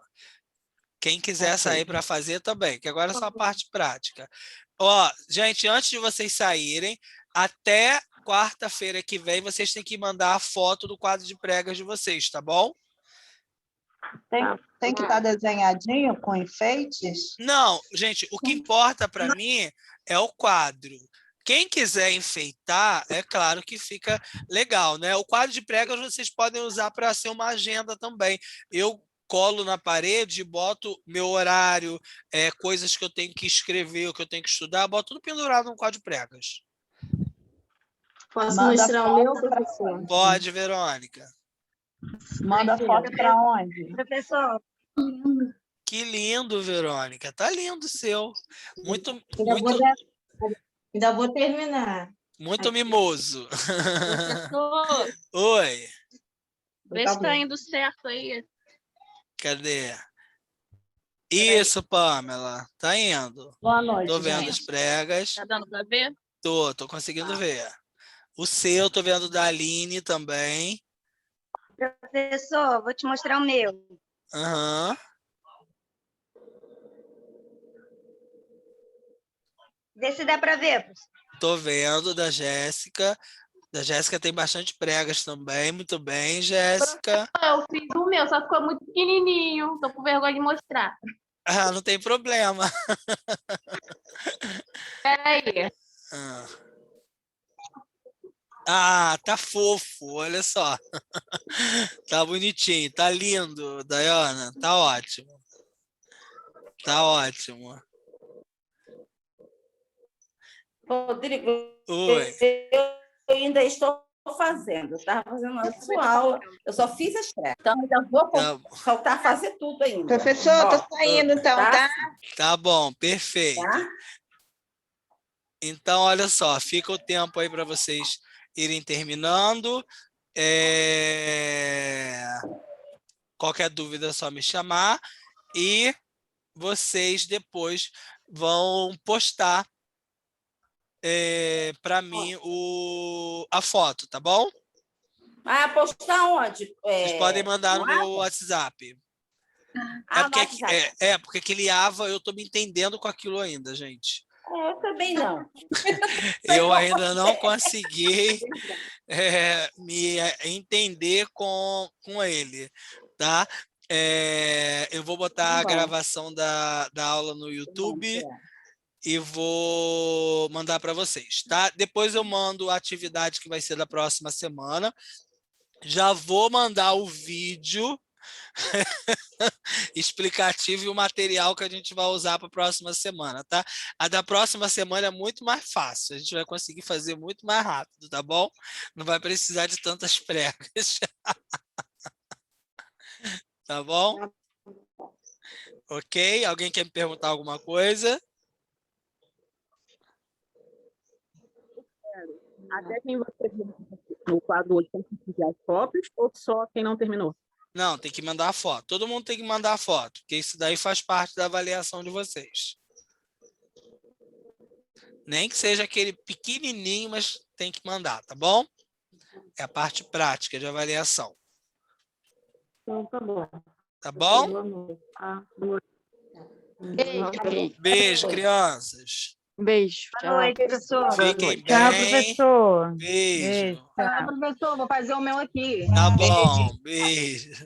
Quem quiser sair para fazer também, que agora é só a parte prática. Ó, gente, antes de vocês saírem, até quarta-feira que vem, vocês têm que mandar a foto do quadro de pregas de vocês, tá bom? Tem que estar desenhadinho com enfeites? Não, gente, o que importa para mim é o quadro. Quem quiser enfeitar, é claro que fica legal, né? O quadro de pregas vocês podem usar para ser uma agenda também. Eu colo na parede, boto meu horário, coisas que eu tenho que escrever, que eu tenho que estudar, boto tudo pendurado no quadro de pregas. Posso mostrar o meu, professor? Pode, Verônica. Manda foto para onde? Professor. Que lindo, Verônica. Tá lindo o seu. Ainda vou terminar. Muito mimoso. Professor. Oi. Vê se tá indo certo aí. Cadê? Isso, Pamela. Tá indo. Boa noite, Tô vendo gente. as pregas. Tá dando para ver? Tô conseguindo ver. O seu, tô vendo da Aline também. Professor, vou te mostrar o meu. Aham. Vê se dá para ver, professor. Tô vendo da Jéssica. Da Jéssica tem bastante pregas também. Muito bem, Jéssica. Eu fiz o meu, só ficou muito pequenininho. Tô com vergonha de mostrar. Ah, não tem problema. Peraí. Ah, tá fofo, olha só. Tá bonitinho, tá lindo, Dayana. Tá ótimo. Tá ótimo. Rodrigo, Oi. eu ainda estou fazendo. Eu estava fazendo a sua aula. Eu só fiz as pregas. Então, ainda vou faltar fazer tudo ainda. Professor, tô saindo então, tá? Tá bom, perfeito. Tá? Então, olha só, fica o tempo aí para vocês irem terminando. Qualquer dúvida é só me chamar e vocês depois vão postar para mim a foto, tá bom? Ah, postar onde? Vocês podem mandar no meu WhatsApp. Porque aquele AVA eu tô me entendendo com aquilo ainda, gente. Eu também não. Eu ainda não consegui me entender com ele, tá? Eu vou botar a gravação da aula no YouTube e vou mandar para vocês, tá? Depois eu mando a atividade que vai ser da próxima semana. Já vou mandar o vídeo explicativo e o material que a gente vai usar para a próxima semana, tá? A da próxima semana é muito mais fácil, a gente vai conseguir fazer muito mais rápido, tá bom? Não vai precisar de tantas pregas. Tá bom? Ok? Alguém quer me perguntar alguma coisa? Até quem você no quadro hoje tem que enviar as fotos ou só quem não terminou? Não, tem que mandar a foto. Todo mundo tem que mandar a foto, porque isso daí faz parte da avaliação de vocês. Nem que seja aquele pequenininho, mas tem que mandar, tá bom? É a parte prática de avaliação. Então, tá bom. Tá bom? Beijo, crianças. Beijo. Boa noite, professor. Fiquem bem. Tchau, professor. Beijo. Professor, vou fazer o meu aqui. Tá bom, beijo.